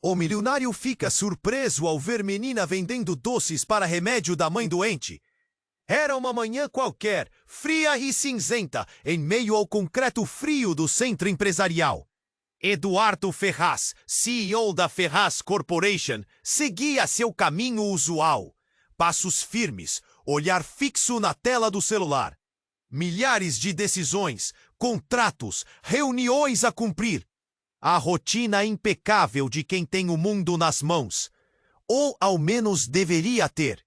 O milionário fica surpreso ao ver menina vendendo doces para remédio da mãe doente. Era uma manhã qualquer, fria e cinzenta, em meio ao concreto frio do centro empresarial. Eduardo Ferraz, CEO da Ferraz Corporation, seguia seu caminho usual. Passos firmes, olhar fixo na tela do celular. Milhares de decisões, contratos, reuniões a cumprir. A rotina impecável de quem tem o mundo nas mãos. Ou ao menos deveria ter.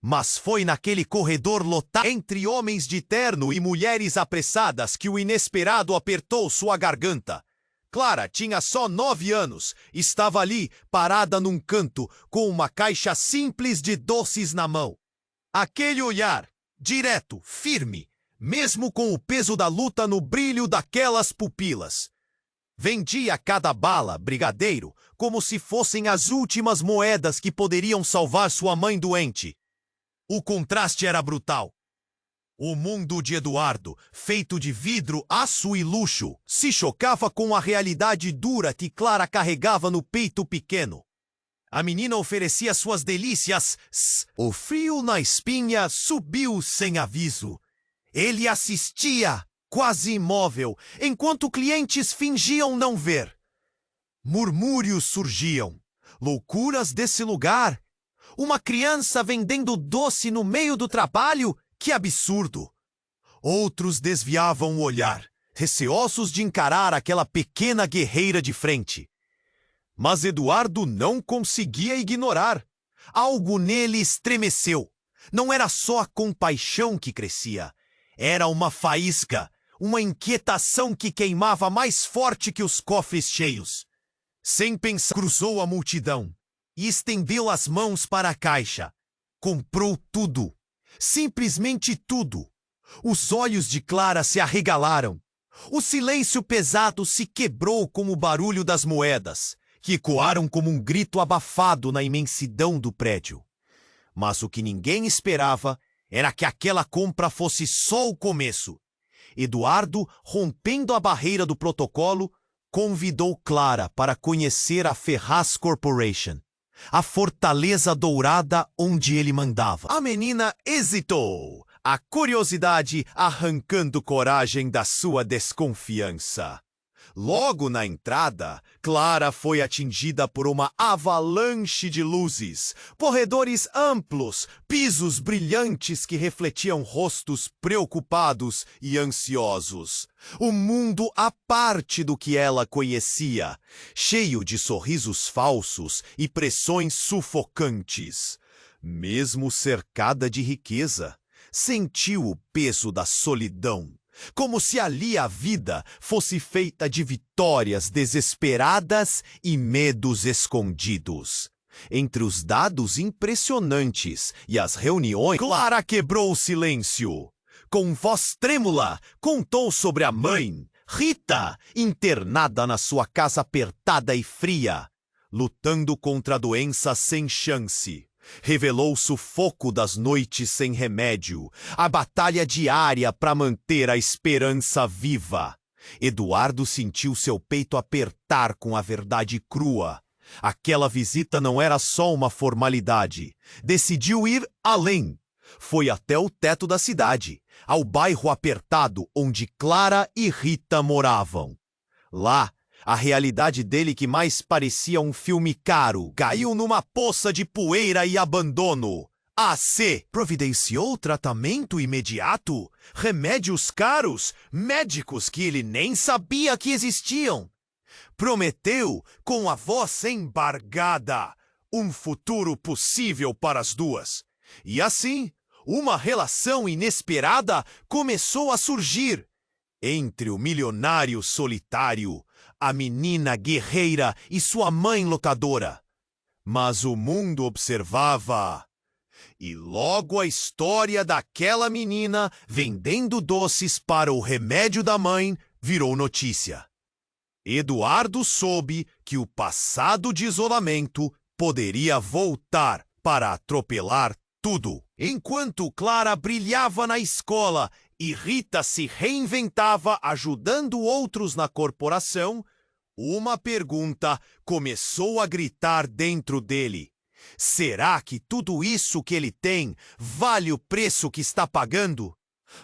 Mas foi naquele corredor lotado entre homens de terno e mulheres apressadas que o inesperado apertou sua garganta. Clara tinha só 9 anos, estava ali, parada num canto, com uma caixa simples de doces na mão. Aquele olhar, direto, firme, mesmo com o peso da luta no brilho daquelas pupilas. Vendia cada bala, brigadeiro, como se fossem as últimas moedas que poderiam salvar sua mãe doente. O contraste era brutal. O mundo de Eduardo, feito de vidro, aço e luxo, se chocava com a realidade dura que Clara carregava no peito pequeno. A menina oferecia suas delícias. O frio na espinha subiu sem aviso. Ele assistia, quase imóvel, enquanto clientes fingiam não ver. Murmúrios surgiam. Loucuras desse lugar. Uma criança vendendo doce no meio do trabalho? Que absurdo! Outros desviavam o olhar, receosos de encarar aquela pequena guerreira de frente. Mas Eduardo não conseguia ignorar. Algo nele estremeceu. Não era só a compaixão que crescia. Era uma faísca, uma inquietação que queimava mais forte que os cofres cheios. Sem pensar, cruzou a multidão e estendeu as mãos para a caixa. Comprou tudo. Simplesmente tudo. Os olhos de Clara se arregalaram. O silêncio pesado se quebrou com o barulho das moedas, que ecoaram como um grito abafado na imensidão do prédio. Mas o que ninguém esperava era que aquela compra fosse só o começo. Eduardo, rompendo a barreira do protocolo, convidou Clara para conhecer a Ferraz Corporation. A fortaleza dourada onde ele mandava. A menina hesitou, a curiosidade arrancando coragem da sua desconfiança. Logo na entrada, Clara foi atingida por uma avalanche de luzes, corredores amplos, pisos brilhantes que refletiam rostos preocupados e ansiosos. O mundo à parte do que ela conhecia, cheio de sorrisos falsos e pressões sufocantes. Mesmo cercada de riqueza, sentiu o peso da solidão. Como se ali a vida fosse feita de vitórias desesperadas e medos escondidos. Entre os dados impressionantes e as reuniões, Clara quebrou o silêncio. Com voz trêmula, contou sobre a mãe, Rita, internada na sua casa apertada e fria, lutando contra a doença sem chance. Revelou o sufoco das noites sem remédio, a batalha diária para manter a esperança viva. Eduardo sentiu seu peito apertar com a verdade crua. Aquela visita não era só uma formalidade. Decidiu ir além. Foi até o teto da cidade, ao bairro apertado onde Clara e Rita moravam. Lá, a realidade dele, que mais parecia um filme caro, caiu numa poça de poeira e abandono. AC providenciou tratamento imediato, remédios caros, médicos que ele nem sabia que existiam. Prometeu, com a voz embargada, um futuro possível para as duas. E assim, uma relação inesperada começou a surgir entre o milionário solitário, a menina guerreira e sua mãe locadora. Mas o mundo observava. E logo a história daquela menina vendendo doces para o remédio da mãe virou notícia. Eduardo soube que o passado de isolamento poderia voltar para atropelar tudo. Enquanto Clara brilhava na escola e Rita se reinventava ajudando outros na corporação, Uma pergunta começou a gritar dentro dele. Será que tudo isso que ele tem vale o preço que está pagando?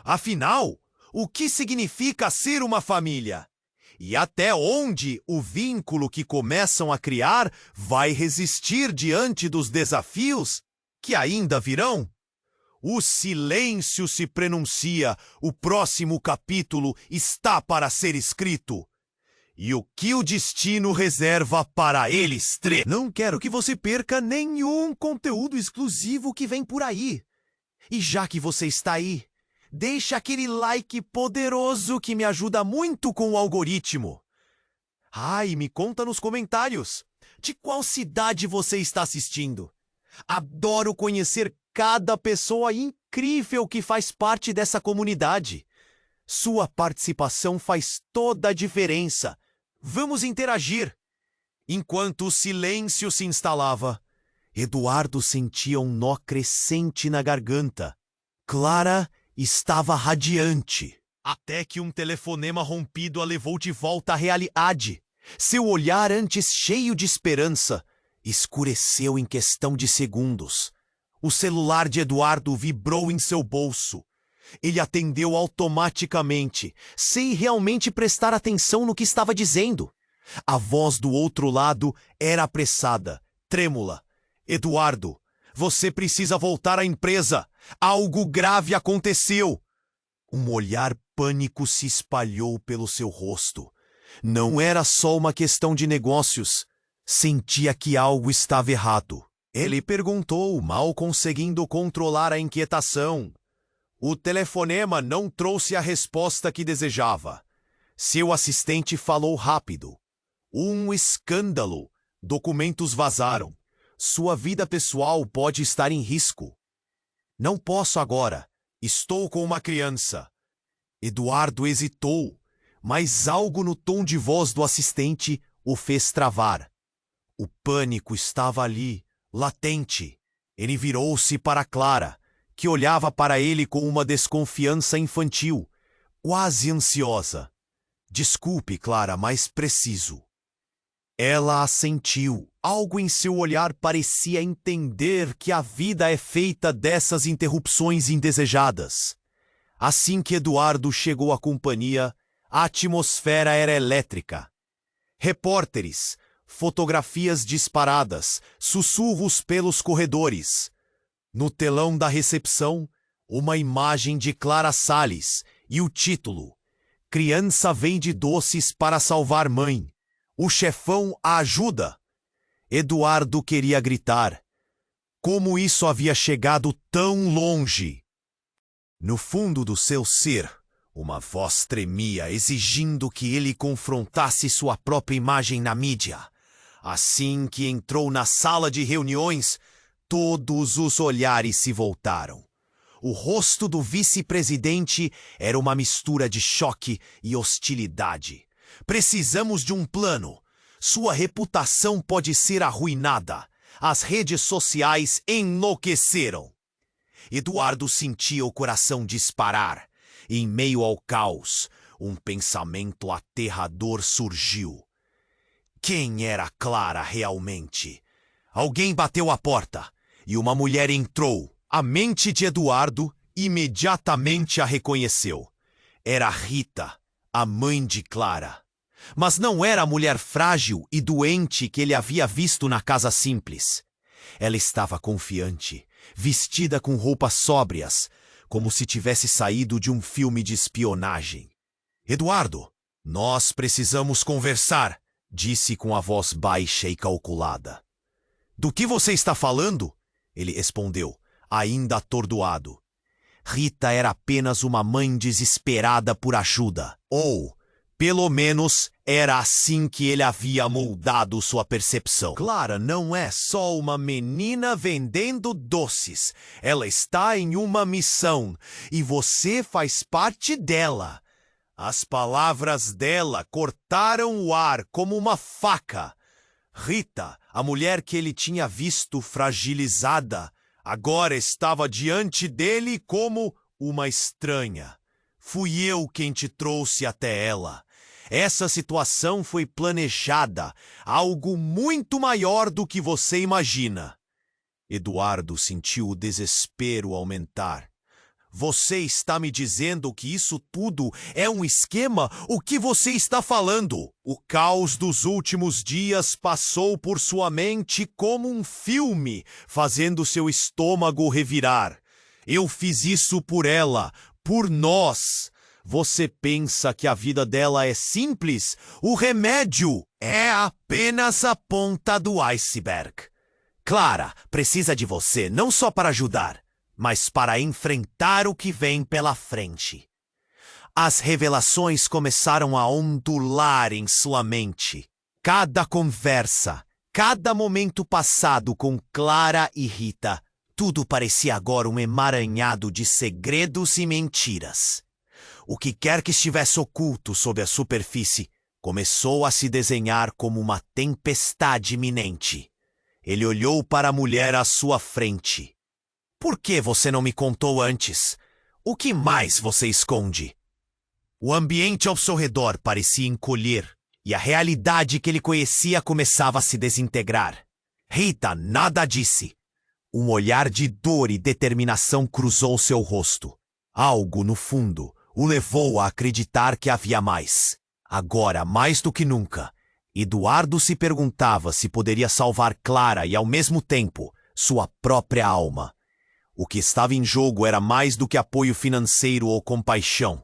Afinal, o que significa ser uma família? E até onde o vínculo que começam a criar vai resistir diante dos desafios que ainda virão? O silêncio se pronuncia, o próximo capítulo está para ser escrito. E o que o destino reserva para eles três? Não quero que você perca nenhum conteúdo exclusivo que vem por aí. E já que você está aí, deixa aquele like poderoso que me ajuda muito com o algoritmo. E me conta nos comentários de qual cidade você está assistindo. Adoro conhecer cada pessoa incrível que faz parte dessa comunidade. Sua participação faz toda a diferença. Vamos interagir. Enquanto o silêncio se instalava, Eduardo sentia um nó crescente na garganta. Clara estava radiante. Até que um telefonema rompido a levou de volta à realidade. Seu olhar, antes cheio de esperança, escureceu em questão de segundos. O celular de Eduardo vibrou em seu bolso. Ele atendeu automaticamente, sem realmente prestar atenção no que estava dizendo. A voz do outro lado era apressada, trêmula. Eduardo, você precisa voltar à empresa. Algo grave aconteceu. Um olhar pânico se espalhou pelo seu rosto. Não era só uma questão de negócios. Sentia que algo estava errado. Ele perguntou, mal conseguindo controlar a inquietação. O telefonema não trouxe a resposta que desejava. Seu assistente falou rápido. Um escândalo. Documentos vazaram. Sua vida pessoal pode estar em risco. Não posso agora. Estou com uma criança. Eduardo hesitou, mas algo no tom de voz do assistente o fez travar. O pânico estava ali, latente. Ele virou-se para Clara, que olhava para ele com uma desconfiança infantil, quase ansiosa. Desculpe, Clara, mas preciso. Ela assentiu. Algo em seu olhar parecia entender que a vida é feita dessas interrupções indesejadas. Assim que Eduardo chegou à companhia, a atmosfera era elétrica. Repórteres, fotografias disparadas, sussurros pelos corredores. No telão da recepção, uma imagem de Clara Salles e o título: Criança vende doces para salvar mãe. O chefão a ajuda. Eduardo queria gritar. Como isso havia chegado tão longe? No fundo do seu ser, uma voz tremia, exigindo que ele confrontasse sua própria imagem na mídia. Assim que entrou na sala de reuniões, todos os olhares se voltaram. O rosto do vice-presidente era uma mistura de choque e hostilidade. Precisamos de um plano. Sua reputação pode ser arruinada. As redes sociais enlouqueceram. Eduardo sentia o coração disparar. Em meio ao caos, um pensamento aterrador surgiu. Quem era Clara realmente? Alguém bateu à porta e uma mulher entrou. A mente de Eduardo imediatamente a reconheceu. Era Rita, a mãe de Clara. Mas não era a mulher frágil e doente que ele havia visto na casa simples. Ela estava confiante, vestida com roupas sóbrias, como se tivesse saído de um filme de espionagem. Eduardo, nós precisamos conversar, disse com a voz baixa e calculada. Do que você está falando? Ele respondeu, ainda atordoado. Rita era apenas uma mãe desesperada por ajuda. Ou, pelo menos, era assim que ele havia moldado sua percepção. Clara não é só uma menina vendendo doces. Ela está em uma missão e você faz parte dela. As palavras dela cortaram o ar como uma faca. Rita, a mulher que ele tinha visto fragilizada, agora estava diante dele como uma estranha. Fui eu quem te trouxe até ela. Essa situação foi planejada, algo muito maior do que você imagina. Eduardo sentiu o desespero aumentar. Você está me dizendo que isso tudo é um esquema? O que você está falando? O caos dos últimos dias passou por sua mente como um filme, fazendo seu estômago revirar. Eu fiz isso por ela, por nós. Você pensa que a vida dela é simples? O remédio é apenas a ponta do iceberg. Clara precisa de você não só para ajudar, mas para enfrentar o que vem pela frente. As revelações começaram a ondular em sua mente. Cada conversa, cada momento passado com Clara e Rita, tudo parecia agora um emaranhado de segredos e mentiras. O que quer que estivesse oculto sob a superfície começou a se desenhar como uma tempestade iminente. Ele olhou para a mulher à sua frente. Por que você não me contou antes? O que mais você esconde? O ambiente ao seu redor parecia encolher, e a realidade que ele conhecia começava a se desintegrar. Rita nada disse. Um olhar de dor e determinação cruzou seu rosto. Algo, no fundo, o levou a acreditar que havia mais. Agora, mais do que nunca, Eduardo se perguntava se poderia salvar Clara e, ao mesmo tempo, sua própria alma. O que estava em jogo era mais do que apoio financeiro ou compaixão.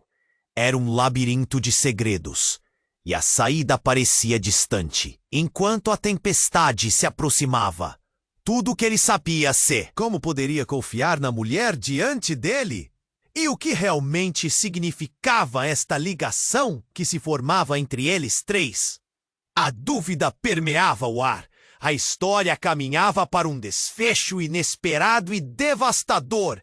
Era um labirinto de segredos, e a saída parecia distante. Enquanto a tempestade se aproximava, tudo o que ele sabia ser como poderia confiar na mulher diante dele? E o que realmente significava esta ligação que se formava entre eles três? A dúvida permeava o ar. A história caminhava para um desfecho inesperado e devastador.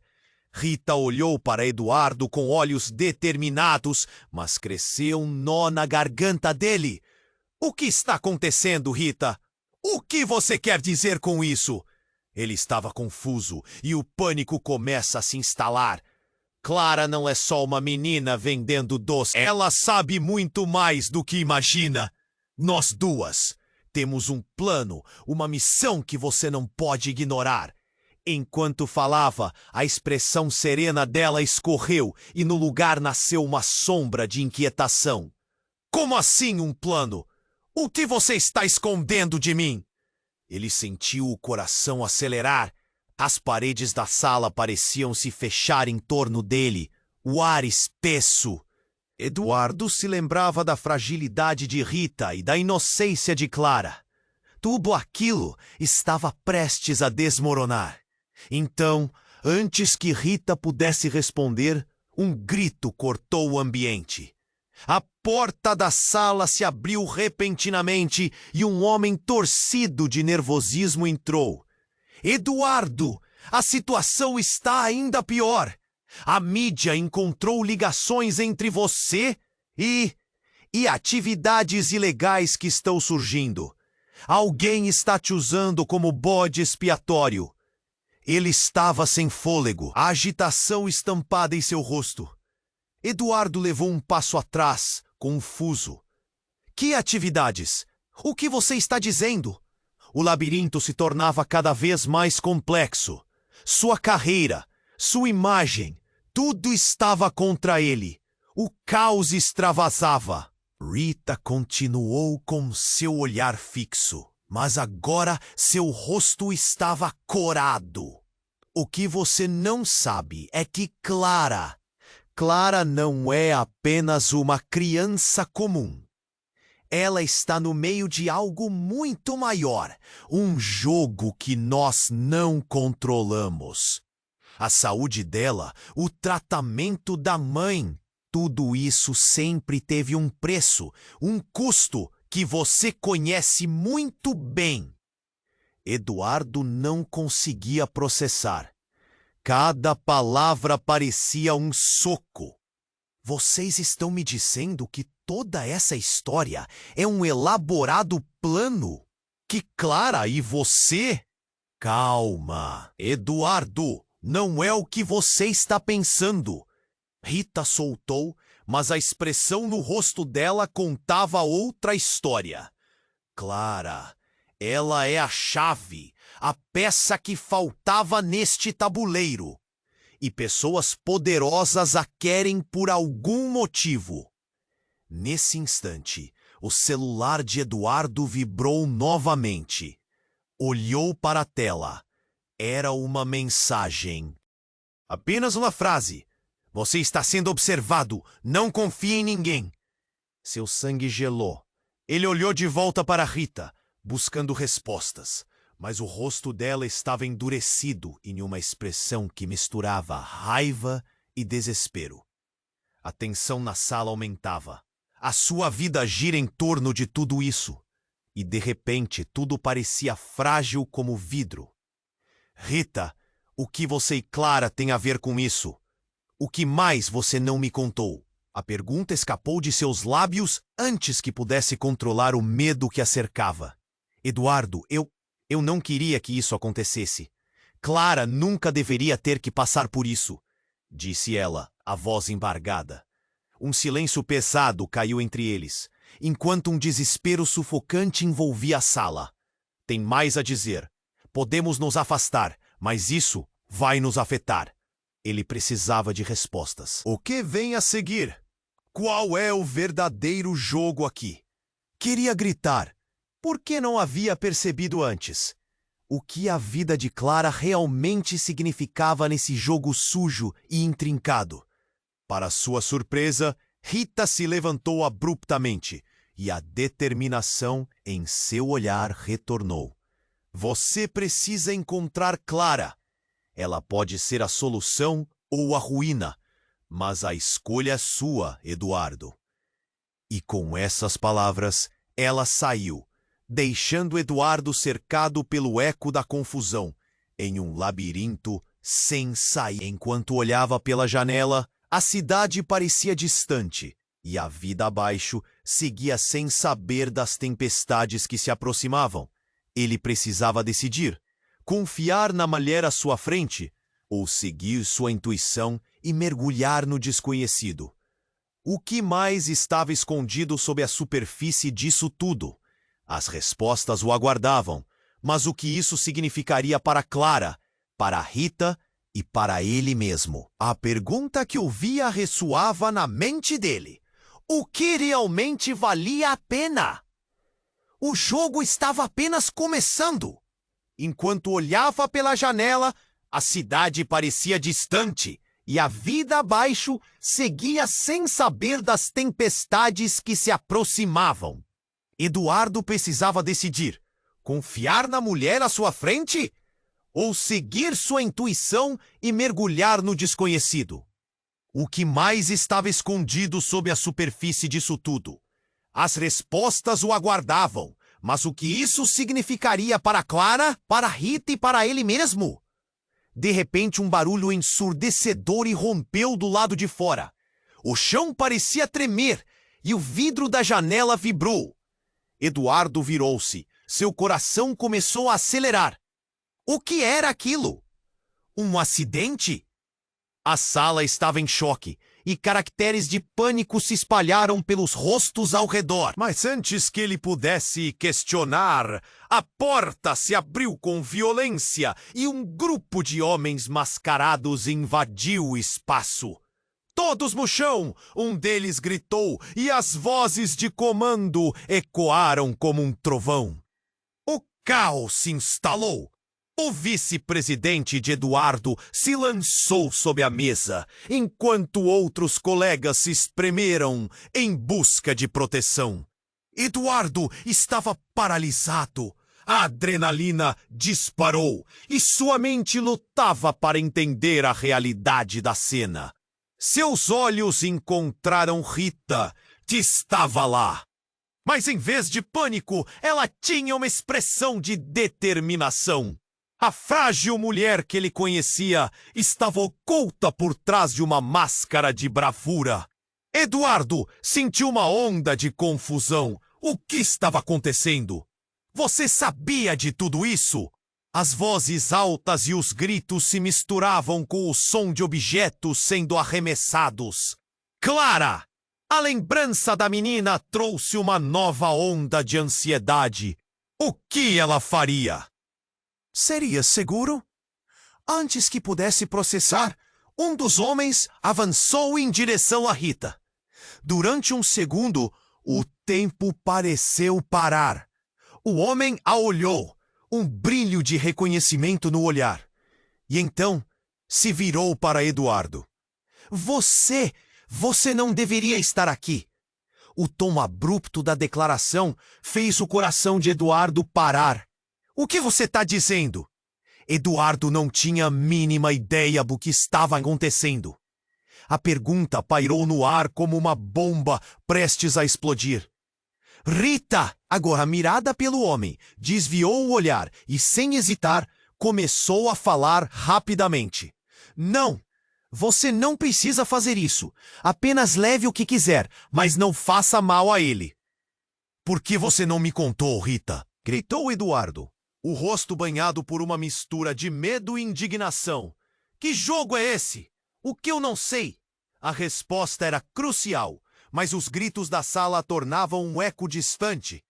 Rita olhou para Eduardo com olhos determinados, mas cresceu um nó na garganta dele. O que está acontecendo, Rita? O que você quer dizer com isso? Ele estava confuso e o pânico começa a se instalar. Clara não é só uma menina vendendo doce. Ela sabe muito mais do que imagina. Nós duas temos um plano, uma missão que você não pode ignorar. Enquanto falava, a expressão serena dela escorreu e no lugar nasceu uma sombra de inquietação. Como assim um plano? O que você está escondendo de mim? Ele sentiu o coração acelerar. As paredes da sala pareciam se fechar em torno dele, o ar espesso. Eduardo se lembrava da fragilidade de Rita e da inocência de Clara. Tudo aquilo estava prestes a desmoronar. Então, antes que Rita pudesse responder, um grito cortou o ambiente. A porta da sala se abriu repentinamente e um homem torcido de nervosismo entrou. Eduardo, a situação está ainda pior. A mídia encontrou ligações entre você e atividades ilegais que estão surgindo. Alguém está te usando como bode expiatório. Ele estava sem fôlego, a agitação estampada em seu rosto. Eduardo levou um passo atrás, confuso. Que atividades? O que você está dizendo? O labirinto se tornava cada vez mais complexo. Sua carreira, sua imagem, tudo estava contra ele. O caos extravasava. Rita continuou com seu olhar fixo, mas agora seu rosto estava corado. O que você não sabe é que Clara não é apenas uma criança comum. Ela está no meio de algo muito maior, um jogo que nós não controlamos. A saúde dela, o tratamento da mãe, tudo isso sempre teve um preço, um custo que você conhece muito bem. Eduardo não conseguia processar. Cada palavra parecia um soco. Vocês estão me dizendo que toda essa história é um elaborado plano? Que Clara e você... Calma, Eduardo, não é o que você está pensando. Rita soltou, mas a expressão no rosto dela contava outra história. Clara, ela é a chave, a peça que faltava neste tabuleiro. E pessoas poderosas a querem por algum motivo. Nesse instante, o celular de Eduardo vibrou novamente. Olhou para a tela. Era uma mensagem. Apenas uma frase. Você está sendo observado. Não confie em ninguém. Seu sangue gelou. Ele olhou de volta para Rita, buscando respostas. Mas o rosto dela estava endurecido em uma expressão que misturava raiva e desespero. A tensão na sala aumentava. A sua vida gira em torno de tudo isso. E, de repente, tudo parecia frágil como vidro. Rita, o que você e Clara têm a ver com isso? O que mais você não me contou? A pergunta escapou de seus lábios antes que pudesse controlar o medo que a cercava. Eduardo, eu não queria que isso acontecesse. Clara nunca deveria ter que passar por isso, disse ela, a voz embargada. Um silêncio pesado caiu entre eles, enquanto um desespero sufocante envolvia a sala. Tem mais a dizer. Podemos nos afastar, mas isso vai nos afetar. Ele precisava de respostas. O que vem a seguir? Qual é o verdadeiro jogo aqui? Queria gritar. Por que não havia percebido antes? O que a vida de Clara realmente significava nesse jogo sujo e intrincado? Para sua surpresa, Rita se levantou abruptamente e a determinação em seu olhar retornou. Você precisa encontrar Clara. Ela pode ser a solução ou a ruína, mas a escolha é sua, Eduardo. E com essas palavras, ela saiu, deixando Eduardo cercado pelo eco da confusão, em um labirinto sem saída. Enquanto olhava pela janela, a cidade parecia distante, e a vida abaixo seguia sem saber das tempestades que se aproximavam. Ele precisava decidir: confiar na mulher à sua frente ou seguir sua intuição e mergulhar no desconhecido. O que mais estava escondido sob a superfície disso tudo? As respostas o aguardavam, mas o que isso significaria para Clara, para Rita e para ele mesmo? A pergunta que ouvia ressoava na mente dele. O que realmente valia a pena? O jogo estava apenas começando. Enquanto olhava pela janela, a cidade parecia distante e a vida abaixo seguia sem saber das tempestades que se aproximavam. Eduardo precisava decidir: confiar na mulher à sua frente ou seguir sua intuição e mergulhar no desconhecido? O que mais estava escondido sob a superfície disso tudo? As respostas o aguardavam, mas o que isso significaria para Clara, para Rita e para ele mesmo? De repente, um barulho ensurdecedor irrompeu do lado de fora. O chão parecia tremer e o vidro da janela vibrou. Eduardo virou-se. Seu coração começou a acelerar. O que era aquilo? Um acidente? A sala estava em choque e caracteres de pânico se espalharam pelos rostos ao redor. Mas antes que ele pudesse questionar, a porta se abriu com violência e um grupo de homens mascarados invadiu o espaço. Todos no chão, um deles gritou e as vozes de comando ecoaram como um trovão. O caos se instalou. O vice-presidente de Eduardo se lançou sob a mesa, enquanto outros colegas se espremeram em busca de proteção. Eduardo estava paralisado. A adrenalina disparou e sua mente lutava para entender a realidade da cena. Seus olhos encontraram Rita, que estava lá. Mas em vez de pânico, ela tinha uma expressão de determinação. A frágil mulher que ele conhecia estava oculta por trás de uma máscara de bravura. Eduardo sentiu uma onda de confusão. O que estava acontecendo? Você sabia de tudo isso? As vozes altas e os gritos se misturavam com o som de objetos sendo arremessados. Clara! A lembrança da menina trouxe uma nova onda de ansiedade. O que ela faria? Seria seguro? Antes que pudesse processar, um dos homens avançou em direção a Rita. Durante um segundo, o tempo pareceu parar. O homem a olhou, um brilho de reconhecimento no olhar. E então, se virou para Eduardo. Você não deveria estar aqui. O tom abrupto da declaração fez o coração de Eduardo parar. O que você está dizendo? Eduardo não tinha a mínima ideia do que estava acontecendo. A pergunta pairou no ar como uma bomba prestes a explodir. Rita, agora mirada pelo homem, desviou o olhar e, sem hesitar, começou a falar rapidamente. Não, você não precisa fazer isso. Apenas leve o que quiser, mas não faça mal a ele. Por que você não me contou, Rita? Gritou Eduardo, o rosto banhado por uma mistura de medo e indignação. Que jogo é esse? O que eu não sei? A resposta era crucial, mas os gritos da sala tornavam um eco distante.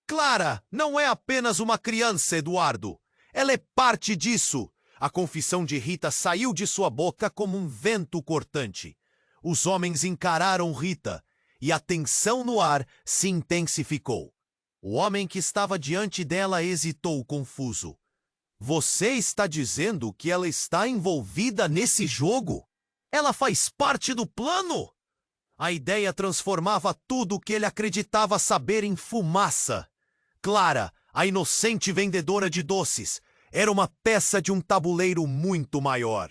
Clara não é apenas uma criança, Eduardo. Ela é parte disso. A confissão de Rita saiu de sua boca como um vento cortante. Os homens encararam Rita e a tensão no ar se intensificou. O homem que estava diante dela hesitou confuso. Você está dizendo que ela está envolvida nesse jogo? Ela faz parte do plano? A ideia transformava tudo o que ele acreditava saber em fumaça. Clara, a inocente vendedora de doces, era uma peça de um tabuleiro muito maior.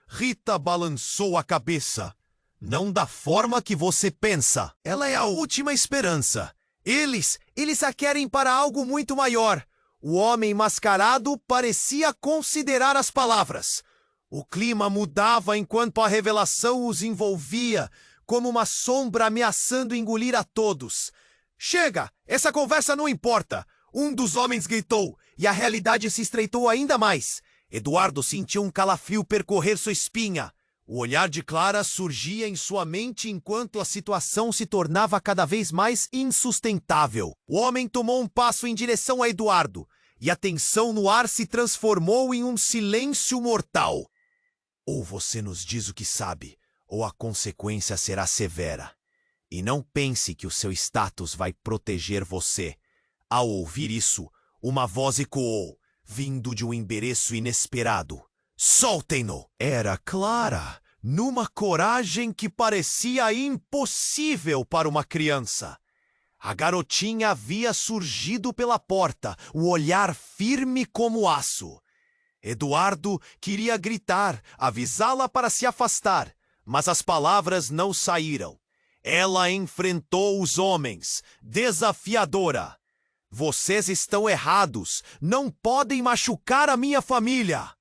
Rita balançou a cabeça. Não da forma que você pensa. Ela é a última esperança. Eles a querem para algo muito maior. O homem mascarado parecia considerar as palavras. O clima mudava enquanto a revelação os envolvia, como uma sombra ameaçando engolir a todos. Chega! Essa conversa não importa! Um dos homens gritou, e a realidade se estreitou ainda mais. Eduardo sentiu um calafrio percorrer sua espinha. O olhar de Clara surgia em sua mente enquanto a situação se tornava cada vez mais insustentável. O homem tomou um passo em direção a Eduardo, e a tensão no ar se transformou em um silêncio mortal. Ou você nos diz o que sabe, ou a consequência será severa. E não pense que o seu status vai proteger você. Ao ouvir isso, uma voz ecoou, vindo de um endereço inesperado. Soltem-no! Era Clara, numa coragem que parecia impossível para uma criança. A garotinha havia surgido pela porta, o olhar firme como aço. Eduardo queria gritar, avisá-la para se afastar, mas as palavras não saíram. Ela enfrentou os homens, desafiadora. Vocês estão errados, não podem machucar a minha família.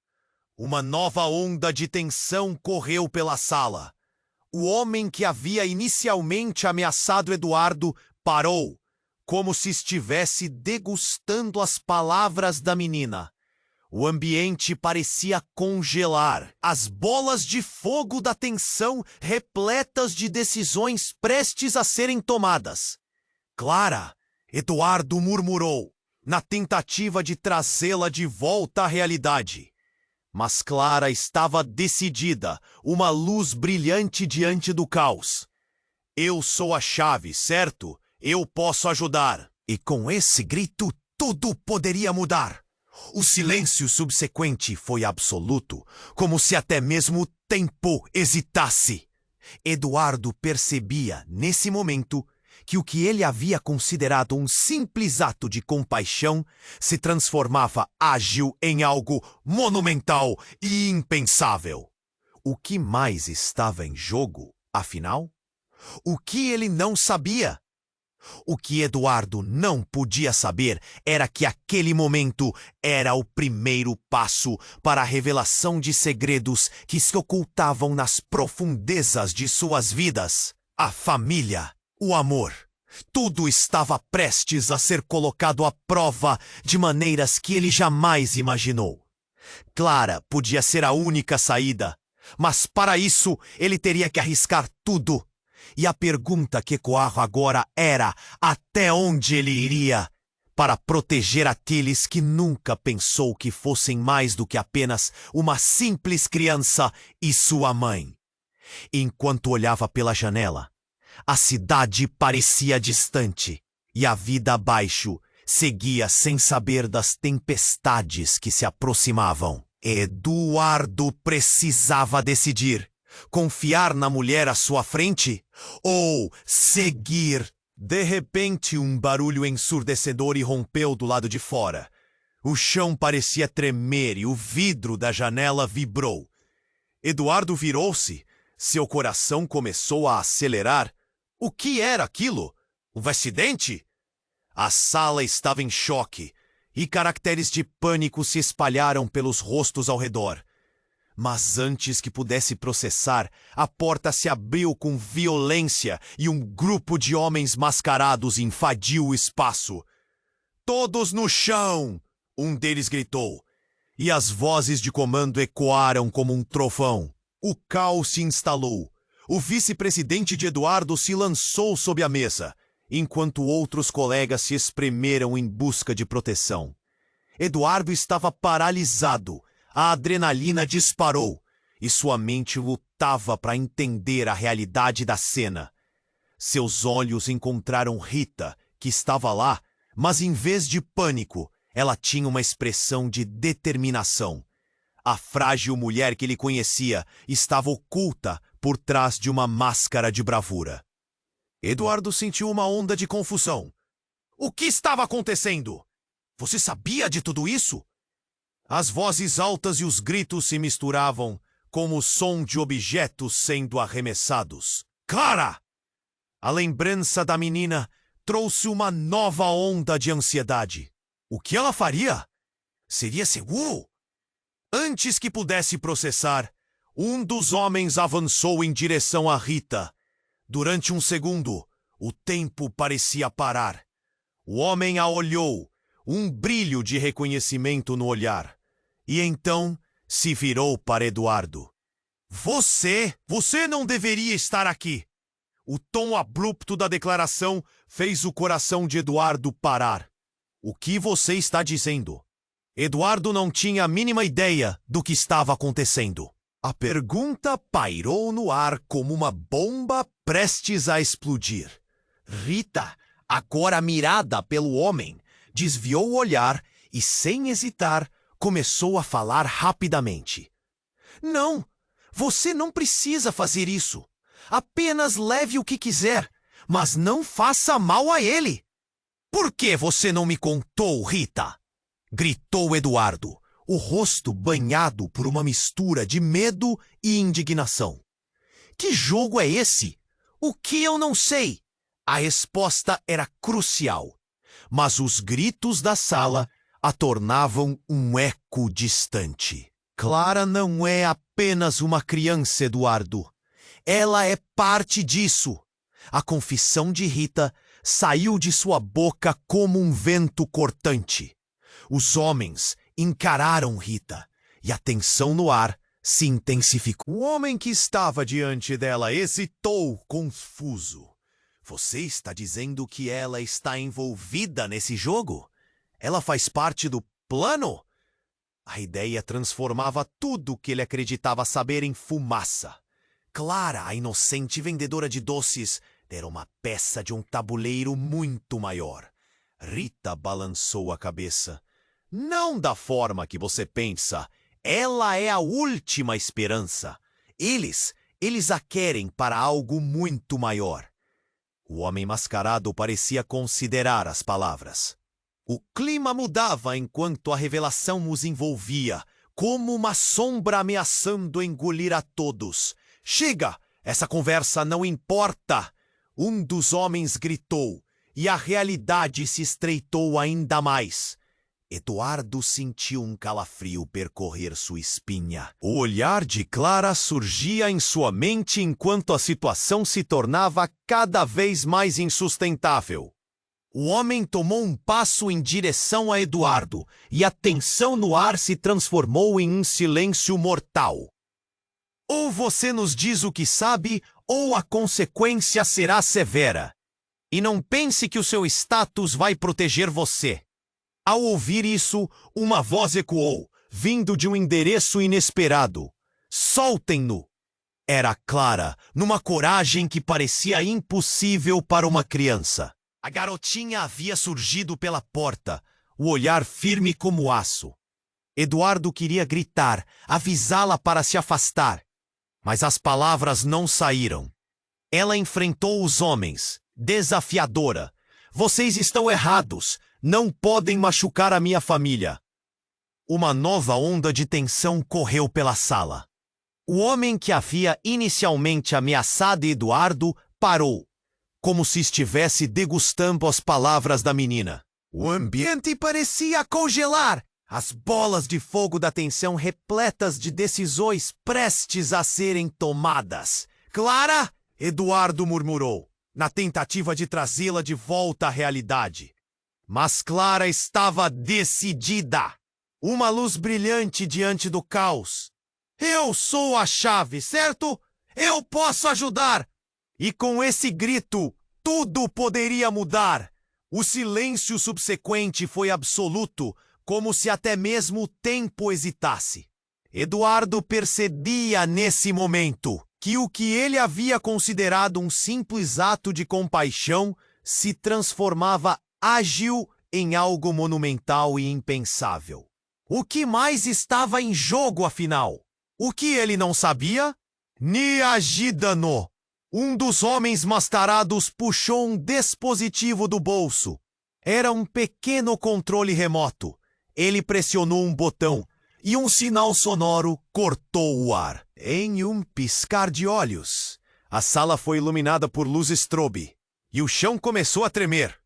Uma nova onda de tensão correu pela sala. O homem que havia inicialmente ameaçado Eduardo parou, como se estivesse degustando as palavras da menina. O ambiente parecia congelar, as bolas de fogo da tensão repletas de decisões prestes a serem tomadas. Clara, Eduardo murmurou, na tentativa de trazê-la de volta à realidade. Mas Clara estava decidida, uma luz brilhante diante do caos. Eu sou a chave, certo? Eu posso ajudar. E com esse grito, tudo poderia mudar. O silêncio subsequente foi absoluto, como se até mesmo o tempo hesitasse. Eduardo percebia, nesse momento, que o que ele havia considerado um simples ato de compaixão se transformava ágil em algo monumental e impensável. O que mais estava em jogo, afinal? O que ele não sabia? O que Eduardo não podia saber era que aquele momento era o primeiro passo para a revelação de segredos que se ocultavam nas profundezas de suas vidas. A família, o amor, tudo estava prestes a ser colocado à prova de maneiras que ele jamais imaginou. Clara podia ser a única saída, mas para isso ele teria que arriscar tudo. E a pergunta que ecoava agora era até onde ele iria para proteger aqueles que nunca pensou que fossem mais do que apenas uma simples criança e sua mãe. Enquanto olhava pela janela, a cidade parecia distante e a vida abaixo seguia sem saber das tempestades que se aproximavam. Eduardo precisava decidir: confiar na mulher à sua frente ou seguir. De repente, um barulho ensurdecedor irrompeu do lado de fora. O chão parecia tremer e o vidro da janela vibrou. Eduardo virou-se. Seu coração começou a acelerar. O que era aquilo? Um acidente? A sala estava em choque e caracteres de pânico se espalharam pelos rostos ao redor. Mas antes que pudesse processar, a porta se abriu com violência e um grupo de homens mascarados invadiu o espaço. "Todos no chão!" um deles gritou, e as vozes de comando ecoaram como um trovão. O caos se instalou. O vice-presidente de Eduardo se lançou sob a mesa, enquanto outros colegas se espremeram em busca de proteção. Eduardo estava paralisado. A adrenalina disparou e sua mente lutava para entender a realidade da cena. Seus olhos encontraram Rita, que estava lá, mas em vez de pânico, ela tinha uma expressão de determinação. A frágil mulher que ele conhecia estava oculta por trás de uma máscara de bravura. Eduardo sentiu uma onda de confusão. O que estava acontecendo? Você sabia de tudo isso? As vozes altas e os gritos se misturavam, como o som de objetos sendo arremessados. Clara! A lembrança da menina trouxe uma nova onda de ansiedade. O que ela faria? Seria seguro? Antes que pudesse processar, um dos homens avançou em direção a Rita. Durante um segundo, o tempo parecia parar. O homem a olhou, um brilho de reconhecimento no olhar. E então se virou para Eduardo. Você não deveria estar aqui. O tom abrupto da declaração fez o coração de Eduardo parar. O que você está dizendo? Eduardo não tinha a mínima ideia do que estava acontecendo. A pergunta pairou no ar como uma bomba prestes a explodir. Rita, agora mirada pelo homem, desviou o olhar e, sem hesitar, começou a falar rapidamente. Não, você não precisa fazer isso. Apenas leve o que quiser, mas não faça mal a ele. Por que você não me contou, Rita? Gritou Eduardo, o rosto banhado por uma mistura de medo e indignação. Que jogo é esse? O que eu não sei? A resposta era crucial, mas os gritos da sala a tornavam um eco distante. Clara não é apenas uma criança, Eduardo. Ela é parte disso. A confissão de Rita saiu de sua boca como um vento cortante. Os homens encararam Rita e a tensão no ar se intensificou. O homem que estava diante dela hesitou, confuso. Você está dizendo que ela está envolvida nesse jogo? Ela faz parte do plano? A ideia transformava tudo o que ele acreditava saber em fumaça. Clara, a inocente vendedora de doces, era uma peça de um tabuleiro muito maior. Rita balançou a cabeça. Não da forma que você pensa. Ela é a última esperança. Eles a querem para algo muito maior. O homem mascarado parecia considerar as palavras. O clima mudava enquanto a revelação os envolvia, como uma sombra ameaçando engolir a todos. Chega! Essa conversa não importa! Um dos homens gritou, e a realidade se estreitou ainda mais. Eduardo sentiu um calafrio percorrer sua espinha. O olhar de Clara surgia em sua mente enquanto a situação se tornava cada vez mais insustentável. O homem tomou um passo em direção a Eduardo, e a tensão no ar se transformou em um silêncio mortal. Ou você nos diz o que sabe, ou a consequência será severa. E não pense que o seu status vai proteger você. Ao ouvir isso, uma voz ecoou, vindo de um endereço inesperado. Soltem-no! Era Clara, numa coragem que parecia impossível para uma criança. A garotinha havia surgido pela porta, o olhar firme como aço. Eduardo queria gritar, avisá-la para se afastar, mas as palavras não saíram. Ela enfrentou os homens, desafiadora. Vocês estão errados, não podem machucar a minha família. Uma nova onda de tensão correu pela sala. O homem que havia inicialmente ameaçado Eduardo parou, como se estivesse degustando as palavras da menina. O ambiente parecia congelar, as bolas de fogo da tensão repletas de decisões prestes a serem tomadas. Clara? Eduardo murmurou, na tentativa de trazê-la de volta à realidade. Mas Clara estava decidida. Uma luz brilhante diante do caos. Eu sou a chave, certo? Eu posso ajudar! E com esse grito, tudo poderia mudar. O silêncio subsequente foi absoluto, como se até mesmo o tempo hesitasse. Eduardo percebia nesse momento que o que ele havia considerado um simples ato de compaixão se transformava ágil em algo monumental e impensável. O que mais estava em jogo, afinal? O que ele não sabia? Niagidano, um dos homens mascarados, puxou um dispositivo do bolso. Era um pequeno controle remoto. Ele pressionou um botão e um sinal sonoro cortou o ar. Em um piscar de olhos, a sala foi iluminada por luz strobe e o chão começou a tremer.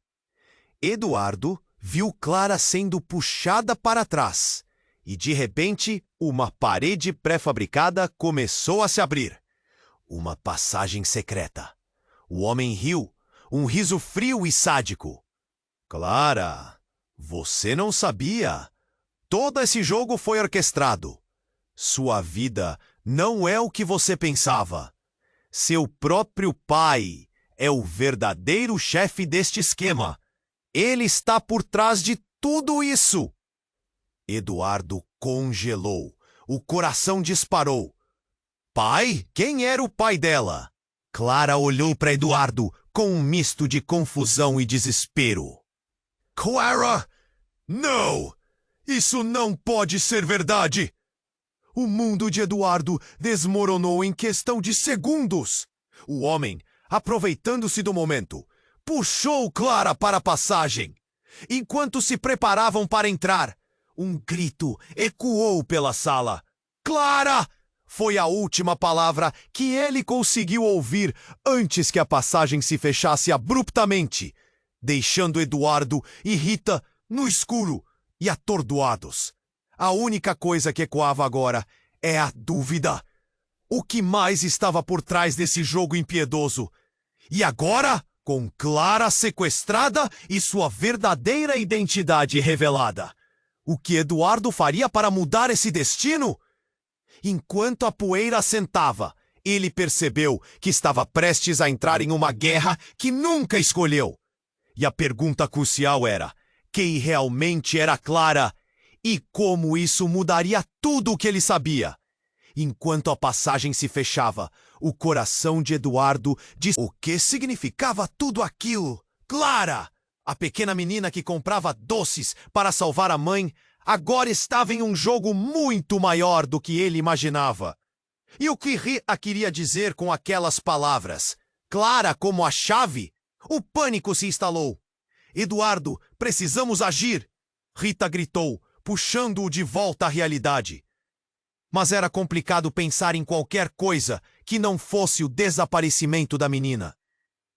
Eduardo viu Clara sendo puxada para trás e, de repente, uma parede pré-fabricada começou a se abrir. Uma passagem secreta. O homem riu, um riso frio e sádico. Clara, você não sabia. Todo esse jogo foi orquestrado. Sua vida não é o que você pensava. Seu próprio pai é o verdadeiro chefe deste esquema. Ele está por trás de tudo isso. Eduardo congelou. O coração disparou. Pai? Quem era o pai dela? Clara olhou para Eduardo com um misto de confusão e desespero. Clara! Não! Isso não pode ser verdade! O mundo de Eduardo desmoronou em questão de segundos. O homem, aproveitando-se do momento, puxou Clara para a passagem. Enquanto se preparavam para entrar, um grito ecoou pela sala. Clara! Foi a última palavra que ele conseguiu ouvir antes que a passagem se fechasse abruptamente, deixando Eduardo e Rita no escuro e atordoados. A única coisa que ecoava agora é a dúvida. O que mais estava por trás desse jogo impiedoso? E agora, com Clara sequestrada e sua verdadeira identidade revelada, o que Eduardo faria para mudar esse destino? Enquanto a poeira assentava, ele percebeu que estava prestes a entrar em uma guerra que nunca escolheu. E a pergunta crucial era: quem realmente era Clara? E como isso mudaria tudo o que ele sabia? Enquanto a passagem se fechava, o coração de Eduardo disse: o que significava tudo aquilo? Clara! A pequena menina que comprava doces para salvar a mãe, agora estava em um jogo muito maior do que ele imaginava. E o que Rita queria dizer com aquelas palavras? Clara como a chave? O pânico se instalou. Eduardo, precisamos agir! Rita gritou, puxando-o de volta à realidade. Mas era complicado pensar em qualquer coisa que não fosse o desaparecimento da menina.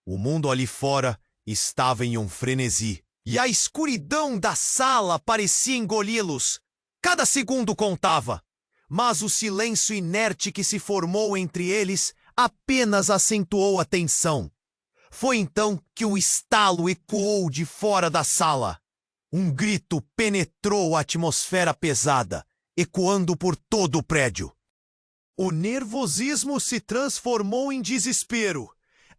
O mundo ali fora estava em um frenesi. E a escuridão da sala parecia engoli-los. Cada segundo contava. Mas o silêncio inerte que se formou entre eles apenas acentuou a tensão. Foi então que o estalo ecoou de fora da sala. Um grito penetrou a atmosfera pesada, ecoando por todo o prédio. O nervosismo se transformou em desespero.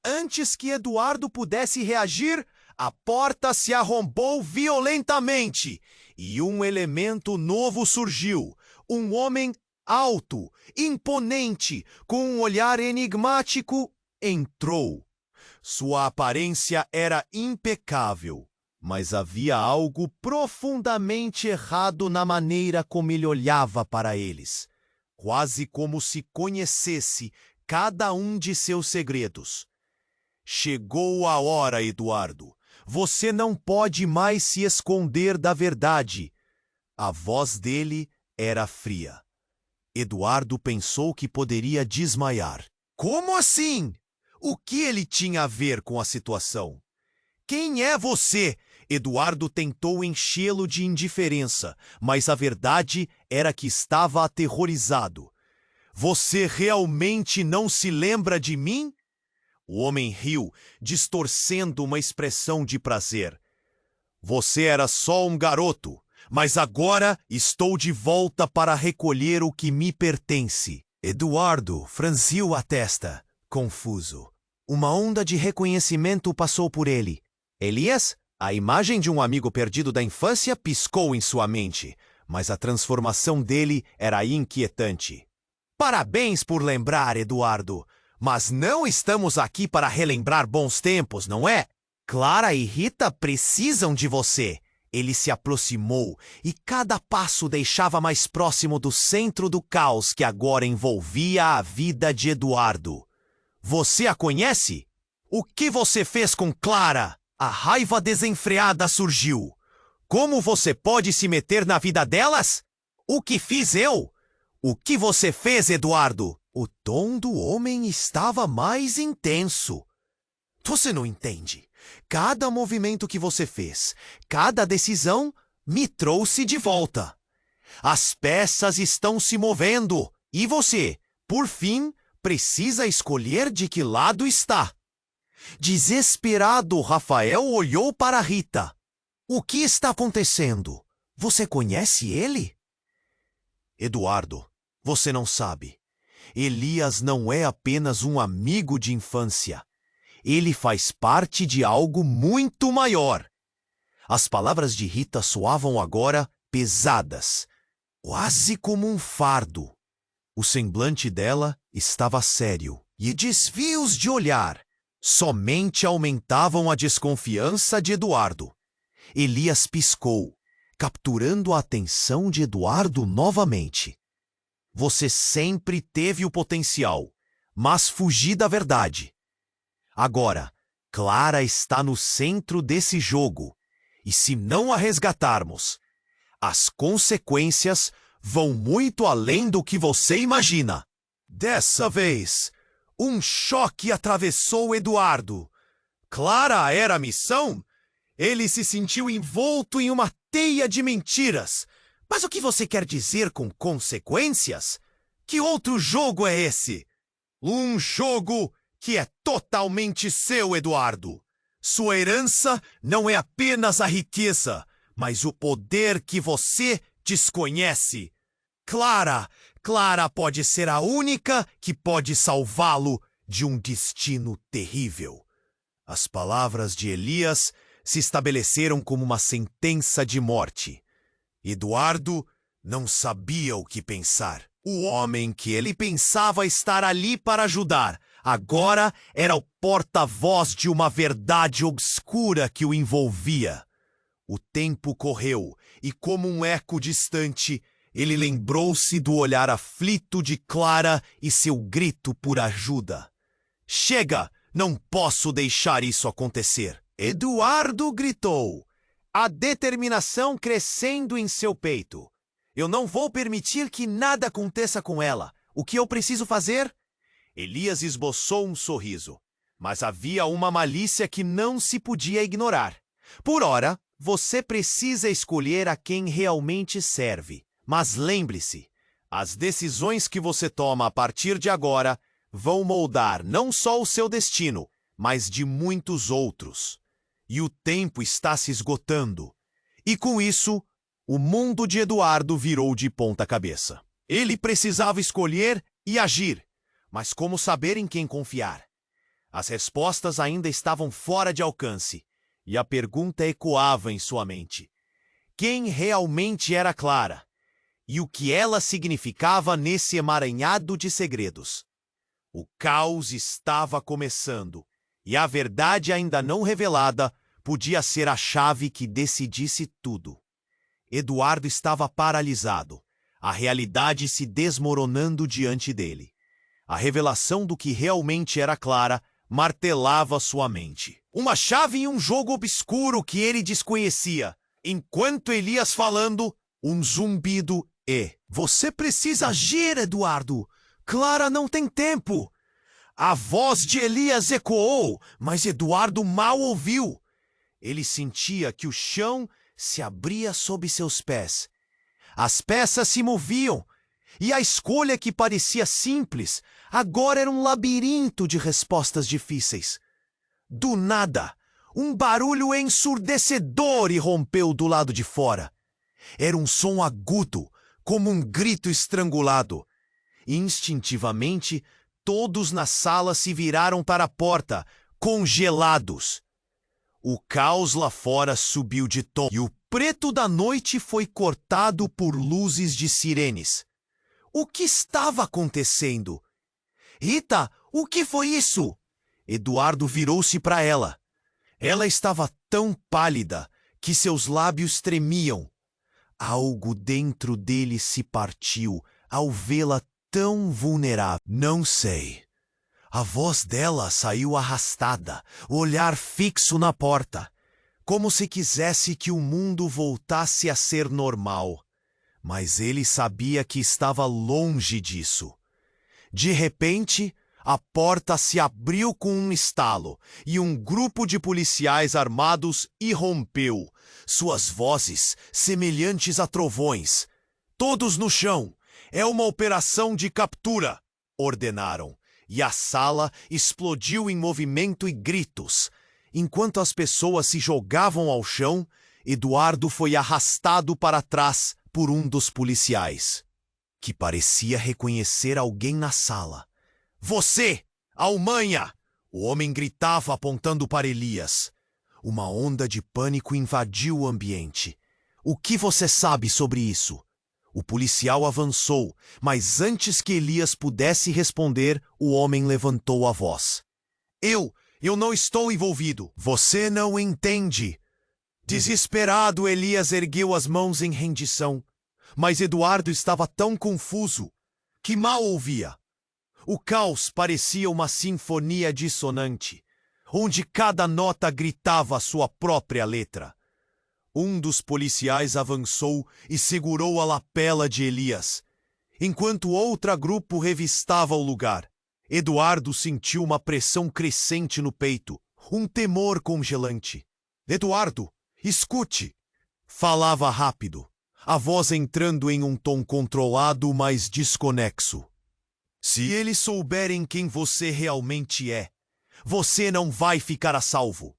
Antes que Eduardo pudesse reagir, a porta se arrombou violentamente e um elemento novo surgiu. Um homem alto, imponente, com um olhar enigmático, entrou. Sua aparência era impecável, mas havia algo profundamente errado na maneira como ele olhava para eles, quase como se conhecesse cada um de seus segredos. Chegou a hora, Eduardo. Você não pode mais se esconder da verdade. A voz dele era fria. Eduardo pensou que poderia desmaiar. Como assim? O que ele tinha a ver com a situação? Quem é você? Eduardo tentou enchê-lo de indiferença, mas a verdade era que estava aterrorizado. Você realmente não se lembra de mim? O homem riu, distorcendo uma expressão de prazer. Você era só um garoto, mas agora estou de volta para recolher o que me pertence. Eduardo franziu a testa, confuso. Uma onda de reconhecimento passou por ele. Elias, a imagem de um amigo perdido da infância, piscou em sua mente, mas a transformação dele era inquietante. Parabéns por lembrar, Eduardo. Mas não estamos aqui para relembrar bons tempos, não é? Clara e Rita precisam de você. Ele se aproximou e cada passo deixava mais próximo do centro do caos que agora envolvia a vida de Eduardo. Você a conhece? O que você fez com Clara? A raiva desenfreada surgiu. Como você pode se meter na vida delas? O que fiz eu? O que você fez, Eduardo? O tom do homem estava mais intenso. Você não entende. Cada movimento que você fez, cada decisão, me trouxe de volta. As peças estão se movendo. E você, por fim, precisa escolher de que lado está. Desesperado, Rafael olhou para Rita. O que está acontecendo? Você conhece ele? Eduardo, você não sabe. Elias não é apenas um amigo de infância. Ele faz parte de algo muito maior. As palavras de Rita soavam agora pesadas, quase como um fardo. O semblante dela estava sério e desvios de olhar somente aumentavam a desconfiança de Eduardo. Elias piscou, capturando a atenção de Eduardo novamente. Você sempre teve o potencial, mas fugi da verdade. Agora, Clara está no centro desse jogo, e se não a resgatarmos, as consequências vão muito além do que você imagina. Dessa vez, um choque atravessou Eduardo. Clara era a missão? Ele se sentiu envolto em uma teia de mentiras. Mas o que você quer dizer com consequências? Que outro jogo é esse? Um jogo que é totalmente seu, Eduardo. Sua herança não é apenas a riqueza, mas o poder que você desconhece. Clara pode ser a única que pode salvá-lo de um destino terrível. As palavras de Elias se estabeleceram como uma sentença de morte. Eduardo não sabia o que pensar. O homem que ele pensava estar ali para ajudar, agora era o porta-voz de uma verdade obscura que o envolvia. O tempo correu e, como um eco distante, ele lembrou-se do olhar aflito de Clara e seu grito por ajuda. Chega! Não posso deixar isso acontecer! Eduardo gritou, a determinação crescendo em seu peito. Eu não vou permitir que nada aconteça com ela. O que eu preciso fazer? Elias esboçou um sorriso, mas havia uma malícia que não se podia ignorar. Por ora, você precisa escolher a quem realmente serve. Mas lembre-se, as decisões que você toma a partir de agora vão moldar não só o seu destino, mas de muitos outros. E o tempo está se esgotando. E com isso, o mundo de Eduardo virou de ponta cabeça. Ele precisava escolher e agir, mas como saber em quem confiar? As respostas ainda estavam fora de alcance, e a pergunta ecoava em sua mente. Quem realmente era Clara? E o que ela significava nesse emaranhado de segredos? O caos estava começando, e a verdade ainda não revelada podia ser a chave que decidisse tudo. Eduardo estava paralisado, a realidade se desmoronando diante dele. A revelação do que realmente era Clara martelava sua mente. Uma chave em um jogo obscuro que ele desconhecia. Enquanto Elias falando, um zumbido e... Você precisa agir, Eduardo! Clara não tem tempo! A voz de Elias ecoou, mas Eduardo mal ouviu. Ele sentia que o chão se abria sob seus pés. As peças se moviam, e a escolha que parecia simples agora era um labirinto de respostas difíceis. Do nada, um barulho ensurdecedor irrompeu do lado de fora. Era um som agudo, como um grito estrangulado. Instintivamente, todos na sala se viraram para a porta, congelados. O caos lá fora subiu de tom, e o preto da noite foi cortado por luzes de sirenes. O que estava acontecendo? Rita, o que foi isso? Eduardo virou-se para ela. Ela estava tão pálida que seus lábios tremiam. Algo dentro dele se partiu ao vê-la tão vulnerável. Não sei. A voz dela saiu arrastada, o olhar fixo na porta, como se quisesse que o mundo voltasse a ser normal. Mas ele sabia que estava longe disso. De repente, a porta se abriu com um estalo e um grupo de policiais armados irrompeu, suas vozes semelhantes a trovões. Todos no chão! É uma operação de captura! Ordenaram, e a sala explodiu em movimento e gritos. Enquanto as pessoas se jogavam ao chão, Eduardo foi arrastado para trás por um dos policiais, que parecia reconhecer alguém na sala. Você, Almanha! O homem gritava apontando para Elias. Uma onda de pânico invadiu o ambiente. O que você sabe sobre isso? O policial avançou, mas antes que Elias pudesse responder, o homem levantou a voz. Eu não estou envolvido. Você não entende. Desesperado, Elias ergueu as mãos em rendição, mas Eduardo estava tão confuso que mal ouvia. O caos parecia uma sinfonia dissonante, onde cada nota gritava a sua própria letra. Um dos policiais avançou e segurou a lapela de Elias, enquanto outro grupo revistava o lugar. Eduardo sentiu uma pressão crescente no peito, um temor congelante. Eduardo, escute! Falava rápido, a voz entrando em um tom controlado, mas desconexo. Se eles souberem quem você realmente é, você não vai ficar a salvo.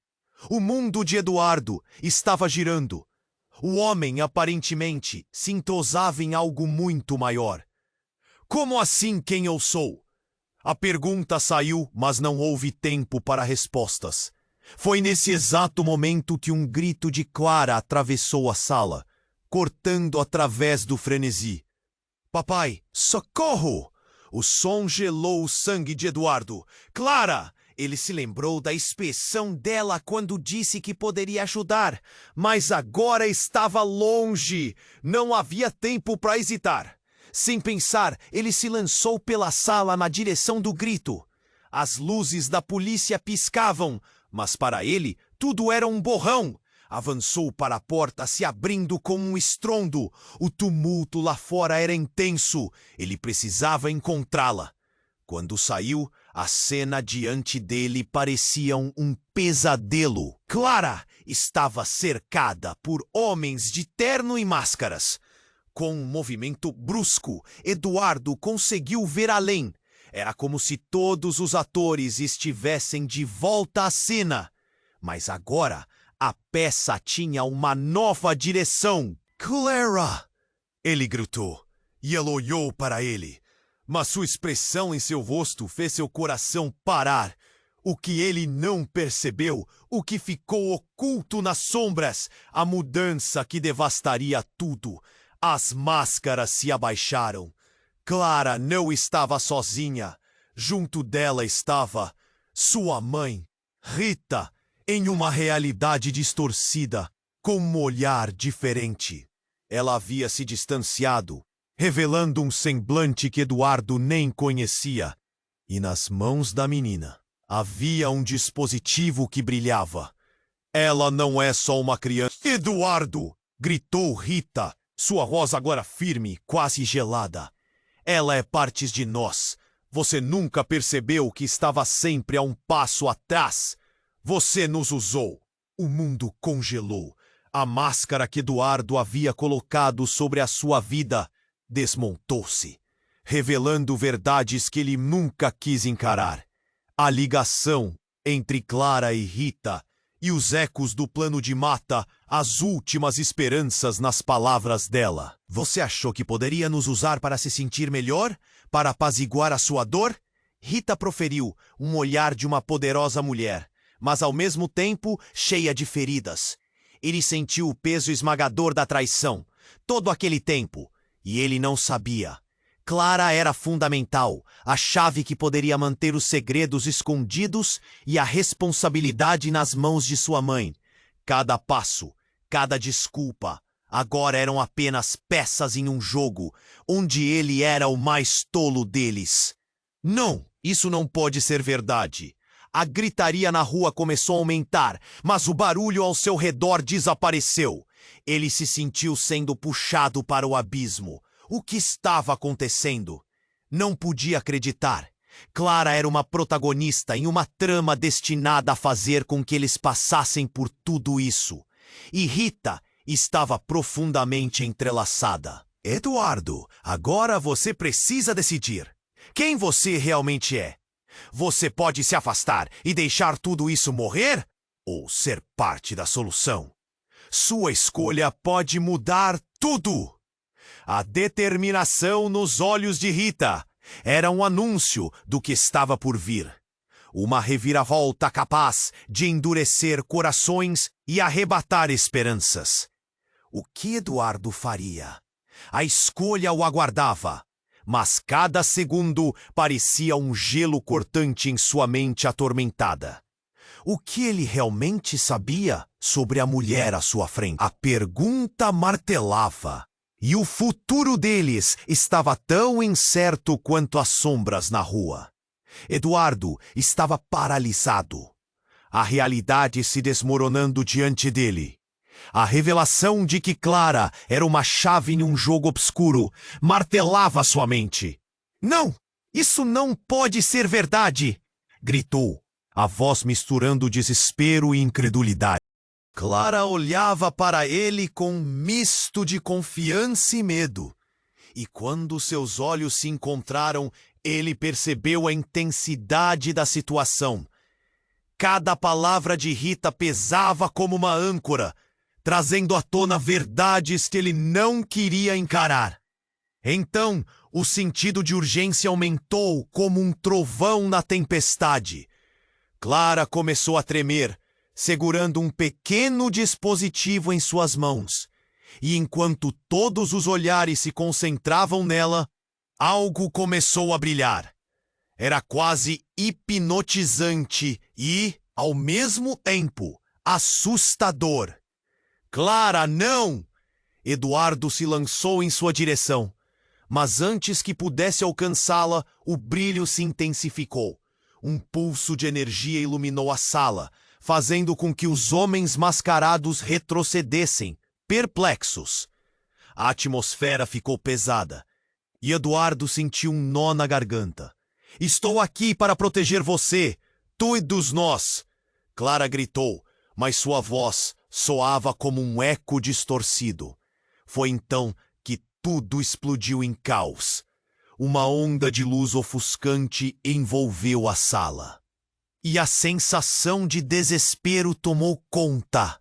O mundo de Eduardo estava girando. O homem, aparentemente, se entrosava em algo muito maior. Como assim quem eu sou? A pergunta saiu, mas não houve tempo para respostas. Foi nesse exato momento que um grito de Clara atravessou a sala, cortando através do frenesi. Papai, socorro! O som gelou o sangue de Eduardo. Clara! Ele se lembrou da expressão dela quando disse que poderia ajudar, mas agora estava longe. Não havia tempo para hesitar. Sem pensar, ele se lançou pela sala na direção do grito. As luzes da polícia piscavam, mas para ele tudo era um borrão. Avançou para a porta, se abrindo com um estrondo. O tumulto lá fora era intenso. Ele precisava encontrá-la. Quando saiu, a cena diante dele parecia um pesadelo. Clara estava cercada por homens de terno e máscaras. Com um movimento brusco, Eduardo conseguiu ver além. Era como se todos os atores estivessem de volta à cena. Mas agora, a peça tinha uma nova direção. Clara! Ele gritou, e ela olhou para ele. mas sua expressão em seu rosto fez seu coração parar. O que ele não percebeu, o que ficou oculto nas sombras, a mudança que devastaria tudo. As máscaras se abaixaram. Clara não estava sozinha. Junto dela estava sua mãe, Rita, em uma realidade distorcida, com um olhar diferente. Ela havia se distanciado, revelando um semblante que Eduardo nem conhecia. E nas mãos da menina havia um dispositivo que brilhava. Ela não é só uma criança. Eduardo! Gritou Rita, sua voz agora firme, quase gelada. Ela é parte de nós. Você nunca percebeu que estava sempre a um passo atrás. Você nos usou. O mundo congelou. A máscara que Eduardo havia colocado sobre a sua vida desmontou-se, revelando verdades que ele nunca quis encarar. A ligação entre Clara e Rita e os ecos do plano de mata, as últimas esperanças nas palavras dela. Você achou que poderia nos usar para se sentir melhor? Para apaziguar a sua dor? Rita proferiu, um olhar de uma poderosa mulher, mas ao mesmo tempo cheia de feridas. Ele sentiu o peso esmagador da traição, todo aquele tempo, e ele não sabia. Clara era fundamental, a chave que poderia manter os segredos escondidos e a responsabilidade nas mãos de sua mãe. Cada passo, cada desculpa, agora eram apenas peças em um jogo, onde ele era o mais tolo deles. Não, isso não pode ser verdade. A gritaria na rua começou a aumentar, mas o barulho ao seu redor desapareceu. Ele se sentiu sendo puxado para o abismo. O que estava acontecendo? Não podia acreditar. Clara era uma protagonista em uma trama destinada a fazer com que eles passassem por tudo isso. E Rita estava profundamente entrelaçada. Eduardo, agora você precisa decidir. Quem você realmente é? Você pode se afastar e deixar tudo isso morrer? Ou ser parte da solução? Sua escolha pode mudar tudo. A determinação nos olhos de Rita era um anúncio do que estava por vir. Uma reviravolta capaz de endurecer corações e arrebatar esperanças. O que Eduardo faria? A escolha o aguardava, mas cada segundo parecia um gelo cortante em sua mente atormentada. O que ele realmente sabia sobre a mulher à sua frente? A pergunta martelava. E o futuro deles estava tão incerto quanto as sombras na rua. Eduardo estava paralisado. A realidade se desmoronando diante dele. A revelação de que Clara era uma chave em um jogo obscuro martelava sua mente. Não! Isso não pode ser verdade! Gritou, a voz misturando desespero e incredulidade. Clara olhava para ele com um misto de confiança e medo. E quando seus olhos se encontraram, ele percebeu a intensidade da situação. Cada palavra de Rita pesava como uma âncora, trazendo à tona verdades que ele não queria encarar. Então, o sentido de urgência aumentou como um trovão na tempestade. Clara começou a tremer, segurando um pequeno dispositivo em suas mãos. E enquanto todos os olhares se concentravam nela, algo começou a brilhar. Era quase hipnotizante e, ao mesmo tempo, assustador. Clara, não! Eduardo se lançou em sua direção. Mas antes que pudesse alcançá-la, o brilho se intensificou. Um pulso de energia iluminou a sala, fazendo com que os homens mascarados retrocedessem, perplexos. A atmosfera ficou pesada, e Eduardo sentiu um nó na garganta. Estou aqui para proteger você, todos nós! Clara gritou, mas sua voz soava como um eco distorcido. Foi então que tudo explodiu em caos. Uma onda de luz ofuscante envolveu a sala. E a sensação de desespero tomou conta.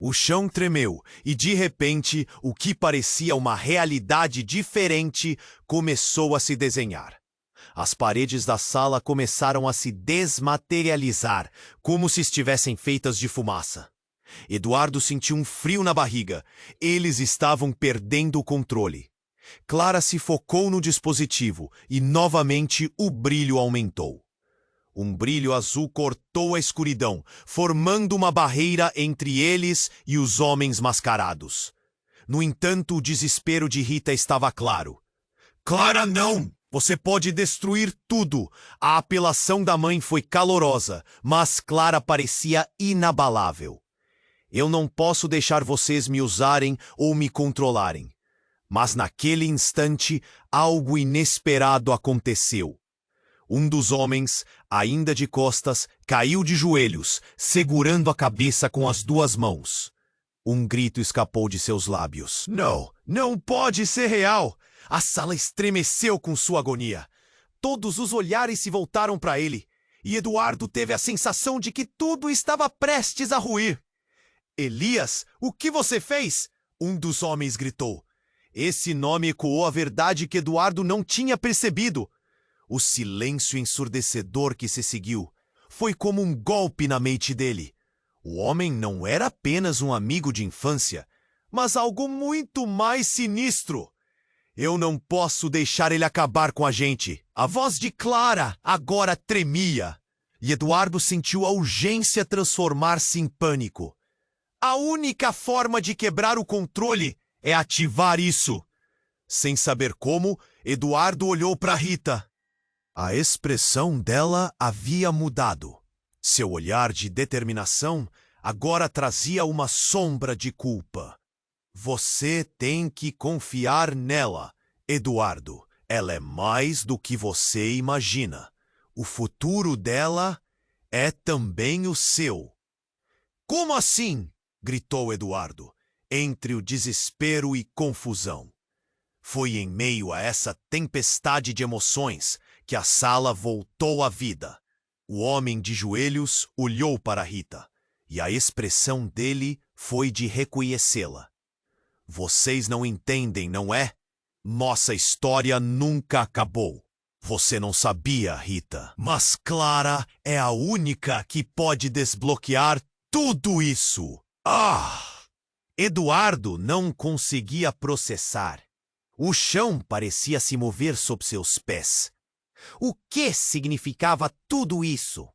O chão tremeu e, de repente, o que parecia uma realidade diferente começou a se desenhar. As paredes da sala começaram a se desmaterializar, como se estivessem feitas de fumaça. Eduardo sentiu um frio na barriga. Eles estavam perdendo o controle. Clara se focou no dispositivo e, novamente, o brilho aumentou. Um brilho azul cortou a escuridão, formando uma barreira entre eles e os homens mascarados. No entanto, o desespero de Rita estava claro. Clara, não! Você pode destruir tudo! A apelação da mãe foi calorosa, mas Clara parecia inabalável. Eu não posso deixar vocês me usarem ou me controlarem. Mas naquele instante, algo inesperado aconteceu. Um dos homens, ainda de costas, caiu de joelhos, segurando a cabeça com as duas mãos. Um grito escapou de seus lábios. Não pode ser real! A sala estremeceu com sua agonia. Todos os olhares se voltaram para ele, e Eduardo teve a sensação de que tudo estava prestes a ruir. Elias, o que você fez? Um dos homens gritou. Esse nome ecoou a verdade que Eduardo não tinha percebido. O silêncio ensurdecedor que se seguiu foi como um golpe na mente dele. O homem não era apenas um amigo de infância, mas algo muito mais sinistro. Eu não posso deixar ele acabar com a gente. A voz de Clara agora tremia, e Eduardo sentiu a urgência transformar-se em pânico. A única forma de quebrar o controle é ativar isso. Sem saber como, Eduardo olhou para Rita. A expressão dela havia mudado. Seu olhar de determinação agora trazia uma sombra de culpa. Você tem que confiar nela, Eduardo. Ela é mais do que você imagina. O futuro dela é também o seu. Como assim? Gritou Eduardo, entre o desespero e confusão. Foi em meio a essa tempestade de emoções que a sala voltou à vida. O homem de joelhos olhou para Rita, e a expressão dele foi de reconhecê-la. Vocês não entendem, não é? Nossa história nunca acabou. Você não sabia, Rita, mas Clara é a única que pode desbloquear tudo isso. Eduardo não conseguia processar. O chão parecia se mover sob seus pés. O que significava tudo isso?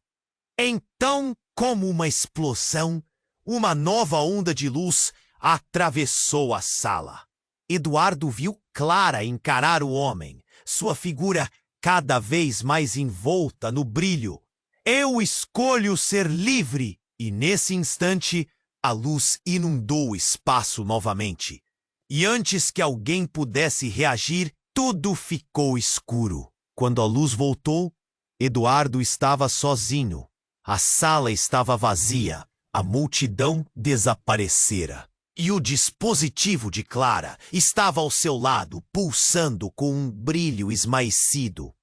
Então, como uma explosão, uma nova onda de luz atravessou a sala. Eduardo viu Clara encarar o homem, sua figura cada vez mais envolta no brilho. Eu escolho ser livre! E nesse instante, a luz inundou o espaço novamente. E antes que alguém pudesse reagir, tudo ficou escuro. Quando a luz voltou, Eduardo estava sozinho. A sala estava vazia. A multidão desaparecera. E o dispositivo de Clara estava ao seu lado, pulsando com um brilho esmaecido.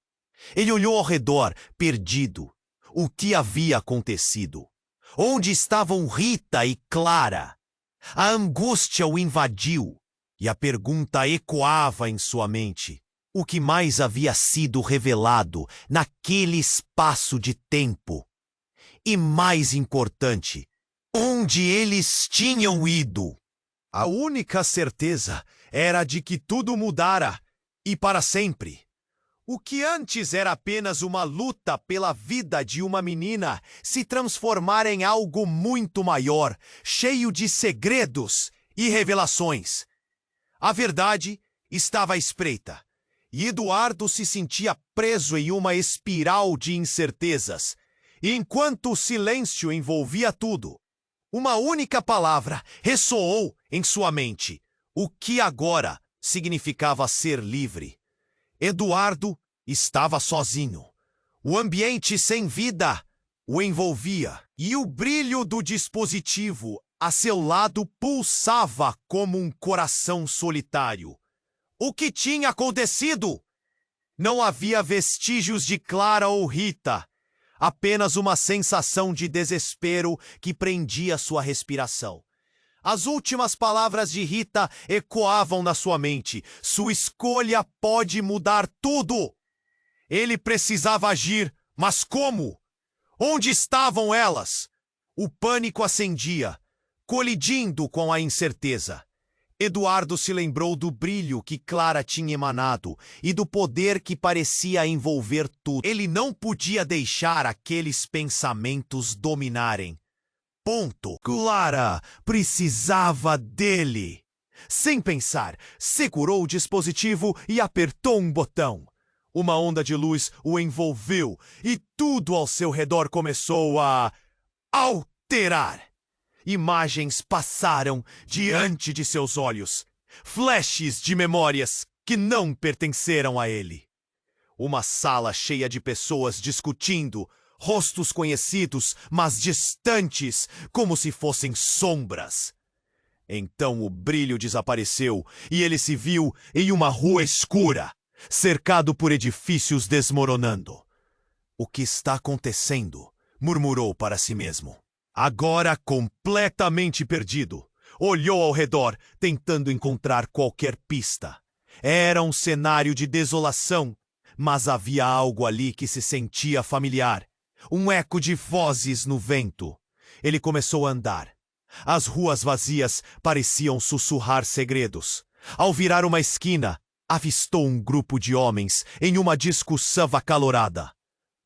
Ele olhou ao redor, perdido. O que havia acontecido? Onde estavam Rita e Clara? A angústia o invadiu e a pergunta ecoava em sua mente. O que mais havia sido revelado naquele espaço de tempo? E mais importante, onde eles tinham ido? A única certeza era de que tudo mudara, e para sempre. O que antes era apenas uma luta pela vida de uma menina se transformara em algo muito maior, cheio de segredos e revelações. A verdade estava à espreita, e Eduardo se sentia preso em uma espiral de incertezas. E enquanto o silêncio envolvia tudo, uma única palavra ressoou em sua mente. O que agora significava ser livre? Eduardo estava sozinho. O ambiente sem vida o envolvia, e o brilho do dispositivo a seu lado pulsava como um coração solitário. O que tinha acontecido? Não havia vestígios de Clara ou Rita, apenas uma sensação de desespero que prendia sua respiração. As últimas palavras de Rita ecoavam na sua mente. Sua escolha pode mudar tudo. Ele precisava agir, mas como? Onde estavam elas? O pânico ascendia, colidindo com a incerteza. Eduardo se lembrou do brilho que Clara tinha emanado e do poder que parecia envolver tudo. Ele não podia deixar aqueles pensamentos dominarem. Ponto. Clara precisava dele. Sem pensar, segurou o dispositivo e apertou um botão. Uma onda de luz o envolveu e tudo ao seu redor começou a alterar. Imagens passaram diante de seus olhos, flashes de memórias que não pertenceram a ele. Uma sala cheia de pessoas discutindo, rostos conhecidos, mas distantes, como se fossem sombras. Então o brilho desapareceu e ele se viu em uma rua escura, cercado por edifícios desmoronando. O que está acontecendo? Murmurou para si mesmo. Agora completamente perdido, olhou ao redor, tentando encontrar qualquer pista. Era um cenário de desolação, mas havia algo ali que se sentia familiar. Um eco de vozes no vento. Ele começou a andar. As ruas vazias pareciam sussurrar segredos. Ao virar uma esquina, avistou um grupo de homens em uma discussão acalorada.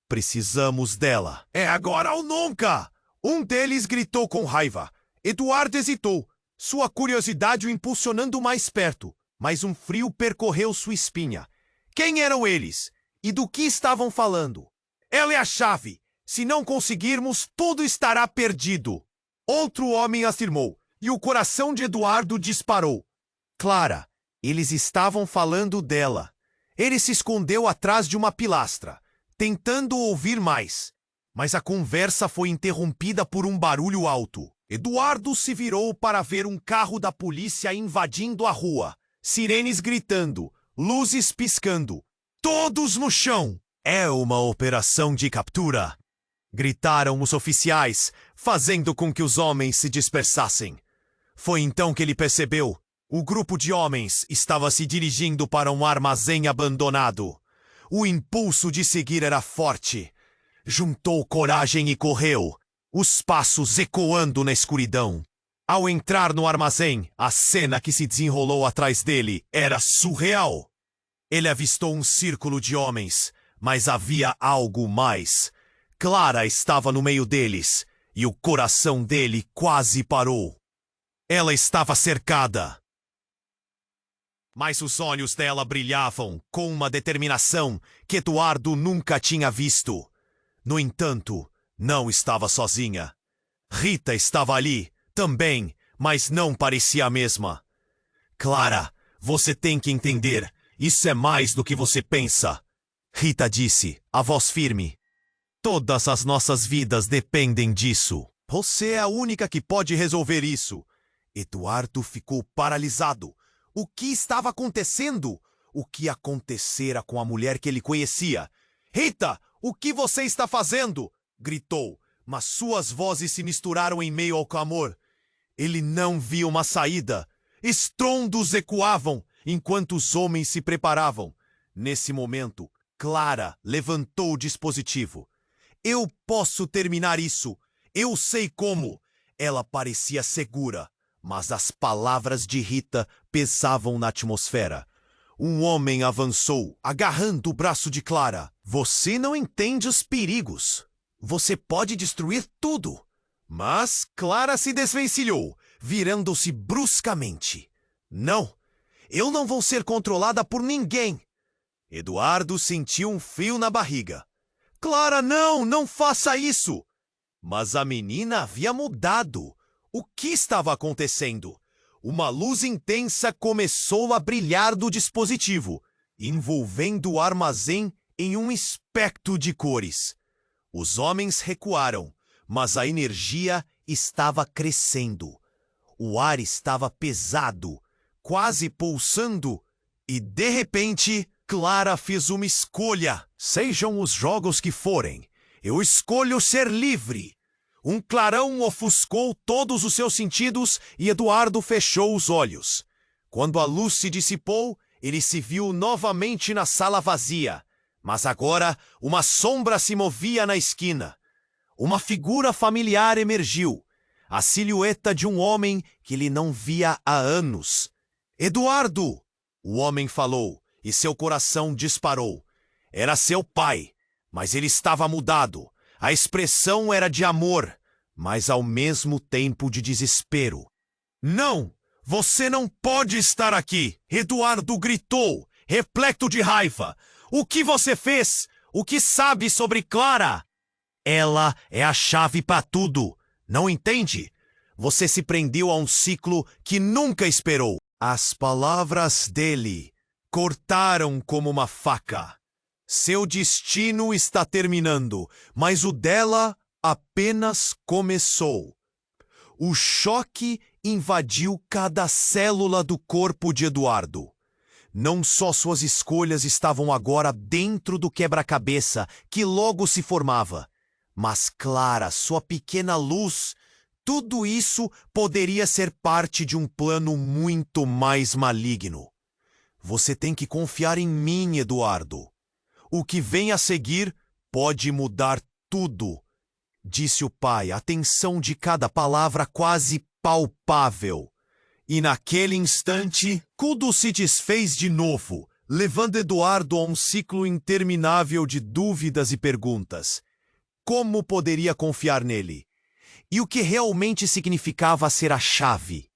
Precisamos dela. É agora ou nunca! Um deles gritou com raiva. Eduardo hesitou, sua curiosidade o impulsionando mais perto, mas um frio percorreu sua espinha. Quem eram eles? E do que estavam falando? Ela é a chave. Se não conseguirmos, tudo estará perdido. Outro homem afirmou, e o coração de Eduardo disparou. Clara, eles estavam falando dela. Ele se escondeu atrás de uma pilastra, tentando ouvir mais. Mas a conversa foi interrompida por um barulho alto. Eduardo se virou para ver um carro da polícia invadindo a rua. Sirenes gritando, luzes piscando. Todos no chão! É uma operação de captura! Gritaram os oficiais, fazendo com que os homens se dispersassem. Foi então que ele percebeu. O grupo de homens estava se dirigindo para um armazém abandonado. O impulso de seguir era forte. Juntou coragem e correu, os passos ecoando na escuridão. Ao entrar no armazém, a cena que se desenrolou atrás dele era surreal. Ele avistou um círculo de homens, mas havia algo mais. Clara estava no meio deles, e o coração dele quase parou. Ela estava cercada. Mas os olhos dela brilhavam com uma determinação que Eduardo nunca tinha visto. No entanto, não estava sozinha. Rita estava ali, também, mas não parecia a mesma. Clara, você tem que entender, isso é mais do que você pensa. Rita disse, a voz firme. Todas as nossas vidas dependem disso. Você é a única que pode resolver isso. Eduardo ficou paralisado. O que estava acontecendo? O que acontecera com a mulher que ele conhecia? Rita! O que você está fazendo? Gritou, mas suas vozes se misturaram em meio ao clamor. Ele não viu uma saída. Estrondos ecoavam enquanto os homens se preparavam. Nesse momento, Clara levantou o dispositivo. Eu posso terminar isso. Eu sei como. Ela parecia segura, mas as palavras de Rita pesavam na atmosfera. Um homem avançou, agarrando o braço de Clara. Você não entende os perigos. Você pode destruir tudo. Mas Clara se desvencilhou, virando-se bruscamente. Não, eu não vou ser controlada por ninguém. Eduardo sentiu um frio na barriga. Clara, não faça isso. Mas a menina havia mudado. O que estava acontecendo? Uma luz intensa começou a brilhar do dispositivo, envolvendo o armazém em um espectro de cores. Os homens recuaram, mas a energia estava crescendo. O ar estava pesado, quase pulsando, e de repente, Clara fez uma escolha. Sejam os jogos que forem, eu escolho ser livre. Um clarão ofuscou todos os seus sentidos e Eduardo fechou os olhos. Quando a luz se dissipou, ele se viu novamente na sala vazia. Mas agora uma sombra se movia na esquina. Uma figura familiar emergiu. A silhueta de um homem que ele não via há anos. Eduardo! O homem falou, e seu coração disparou. Era seu pai, mas ele estava mudado. A expressão era de amor, mas ao mesmo tempo de desespero. Não! Você não pode estar aqui! Eduardo gritou, repleto de raiva. O que você fez? O que sabe sobre Clara? Ela é a chave para tudo. Não entende? Você se prendeu a um ciclo que nunca esperou. As palavras dele cortaram como uma faca. Seu destino está terminando, mas o dela apenas começou. O choque invadiu cada célula do corpo de Eduardo. Não só suas escolhas estavam agora dentro do quebra-cabeça que logo se formava, mas Clara, sua pequena luz, tudo isso poderia ser parte de um plano muito mais maligno. Você tem que confiar em mim, Eduardo. O que vem a seguir pode mudar tudo, disse o pai, a tensão de cada palavra quase palpável. E naquele instante, tudo se desfez de novo, levando Eduardo a um ciclo interminável de dúvidas e perguntas. Como poderia confiar nele? E o que realmente significava ser a chave?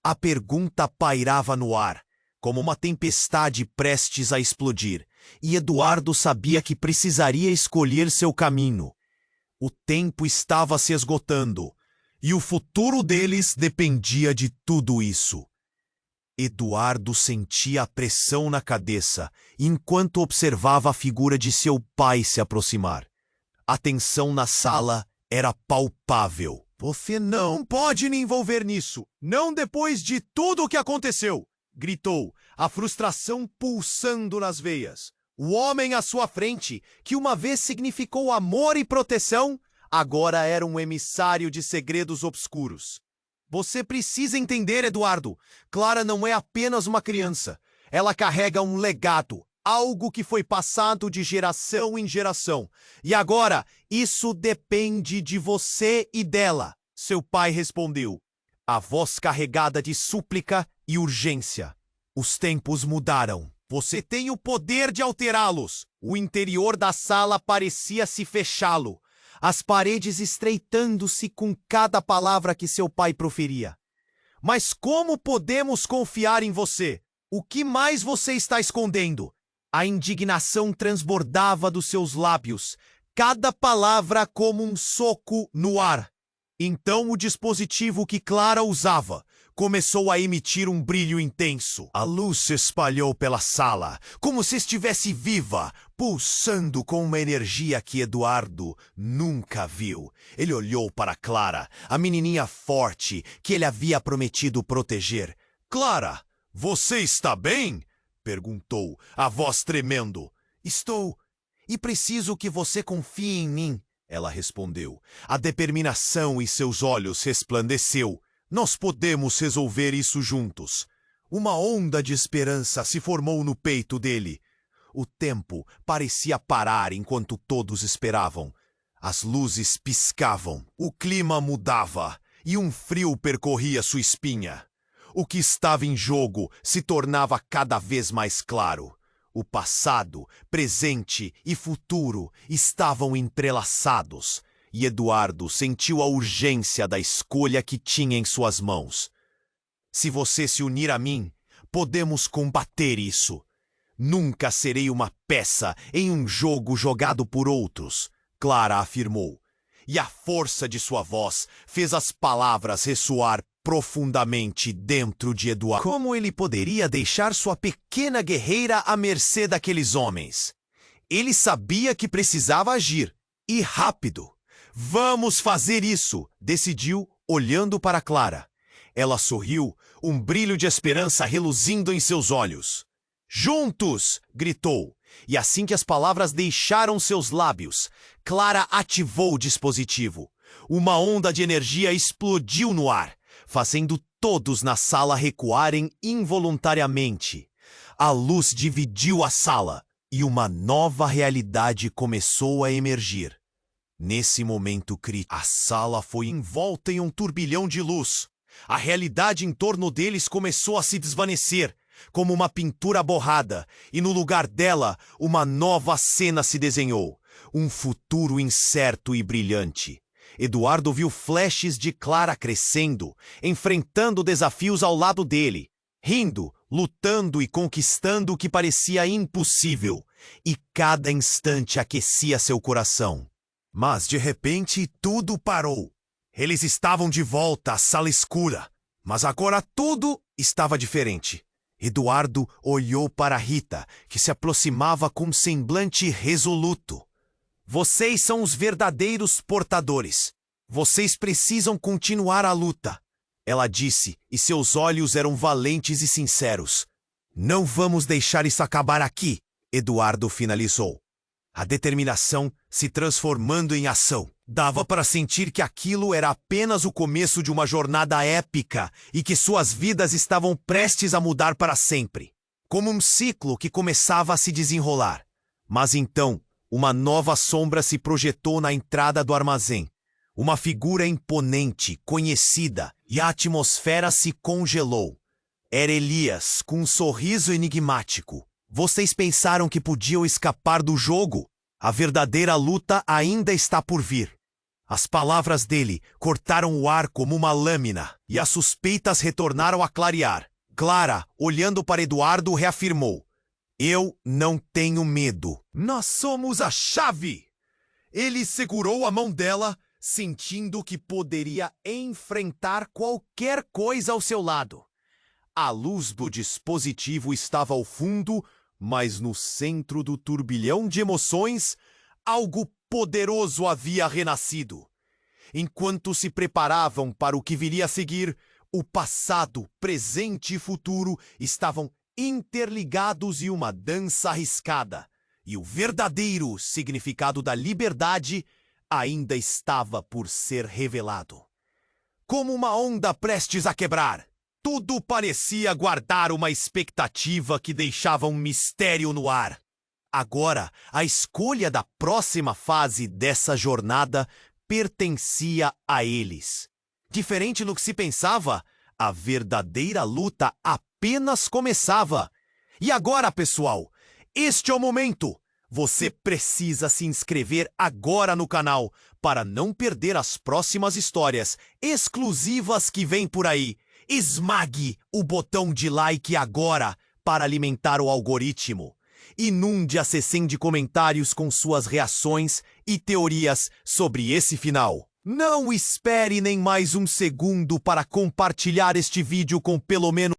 A pergunta pairava no ar, como uma tempestade prestes a explodir, e Eduardo sabia que precisaria escolher seu caminho. O tempo estava se esgotando, e o futuro deles dependia de tudo isso. Eduardo sentia a pressão na cabeça, enquanto observava a figura de seu pai se aproximar. A tensão na sala era palpável. Você não pode me envolver nisso, não depois de tudo o que aconteceu, gritou, a frustração pulsando nas veias. O homem à sua frente, que uma vez significou amor e proteção, agora era um emissário de segredos obscuros. Você precisa entender, Eduardo. Clara não é apenas uma criança. Ela carrega um legado, algo que foi passado de geração em geração. E agora, isso depende de você e dela, seu pai respondeu, a voz carregada de súplica e urgência. Os tempos mudaram. Você tem o poder de alterá-los. O interior da sala parecia se fechá-lo, as paredes estreitando-se com cada palavra que seu pai proferia. Mas como podemos confiar em você? O que mais você está escondendo? A indignação transbordava dos seus lábios, cada palavra como um soco no ar. Então o dispositivo que Clara usava começou a emitir um brilho intenso. A luz se espalhou pela sala, como se estivesse viva, pulsando com uma energia que Eduardo nunca viu. Ele olhou para Clara, a menininha forte que ele havia prometido proteger. Clara, você está bem? Perguntou, a voz tremendo. Estou, e preciso que você confie em mim, ela respondeu. A determinação em seus olhos resplandeceu. Nós podemos resolver isso juntos. Uma onda de esperança se formou no peito dele. O tempo parecia parar enquanto todos esperavam. As luzes piscavam, o clima mudava e um frio percorria sua espinha. O que estava em jogo se tornava cada vez mais claro. O passado, presente e futuro estavam entrelaçados. E Eduardo sentiu a urgência da escolha que tinha em suas mãos. Se você se unir a mim, podemos combater isso. Nunca serei uma peça em um jogo jogado por outros, Clara afirmou. E a força de sua voz fez as palavras ressoar profundamente dentro de Eduardo. Como ele poderia deixar sua pequena guerreira à mercê daqueles homens? Ele sabia que precisava agir, e rápido. Vamos fazer isso, decidiu, olhando para Clara. Ela sorriu, um brilho de esperança reluzindo em seus olhos. Juntos! Gritou. E assim que as palavras deixaram seus lábios, Clara ativou o dispositivo. Uma onda de energia explodiu no ar, fazendo todos na sala recuarem involuntariamente. A luz dividiu a sala e uma nova realidade começou a emergir. Nesse momento crítico, a sala foi envolta em um turbilhão de luz. A realidade em torno deles começou a se desvanecer, como uma pintura borrada, e no lugar dela, uma nova cena se desenhou. Um futuro incerto e brilhante. Eduardo viu flashes de Clara crescendo, enfrentando desafios ao lado dele, rindo, lutando e conquistando o que parecia impossível, e cada instante aquecia seu coração. Mas, de repente, tudo parou. Eles estavam de volta à sala escura, mas agora tudo estava diferente. Eduardo olhou para Rita, que se aproximava com um semblante resoluto. Vocês são os verdadeiros portadores. Vocês precisam continuar a luta, ela disse, e seus olhos eram valentes e sinceros. Não vamos deixar isso acabar aqui, Eduardo finalizou. A determinação se transformando em ação. Dava para sentir que aquilo era apenas o começo de uma jornada épica e que suas vidas estavam prestes a mudar para sempre. Como um ciclo que começava a se desenrolar. Mas então, uma nova sombra se projetou na entrada do armazém. Uma figura imponente, conhecida, e a atmosfera se congelou. Era Elias, com um sorriso enigmático. Vocês pensaram que podiam escapar do jogo? A verdadeira luta ainda está por vir. As palavras dele cortaram o ar como uma lâmina, e as suspeitas retornaram a clarear. Clara, olhando para Eduardo, reafirmou: eu não tenho medo. Nós somos a chave! Ele segurou a mão dela, sentindo que poderia enfrentar qualquer coisa ao seu lado. A luz do dispositivo estava ao fundo, mas no centro do turbilhão de emoções, algo poderoso havia renascido. Enquanto se preparavam para o que viria a seguir, o passado, presente e futuro estavam interligados em uma dança arriscada, e o verdadeiro significado da liberdade ainda estava por ser revelado. Como uma onda prestes a quebrar, tudo parecia guardar uma expectativa que deixava um mistério no ar. Agora, a escolha da próxima fase dessa jornada pertencia a eles. Diferente do que se pensava, a verdadeira luta apenas começava. E agora, pessoal, este é o momento. Você precisa se inscrever agora no canal para não perder as próximas histórias exclusivas que vêm por aí. Esmague o botão de like agora para alimentar o algoritmo. Inunde a sessão de comentários com suas reações e teorias sobre esse final. Não espere nem mais um segundo para compartilhar este vídeo com pelo menos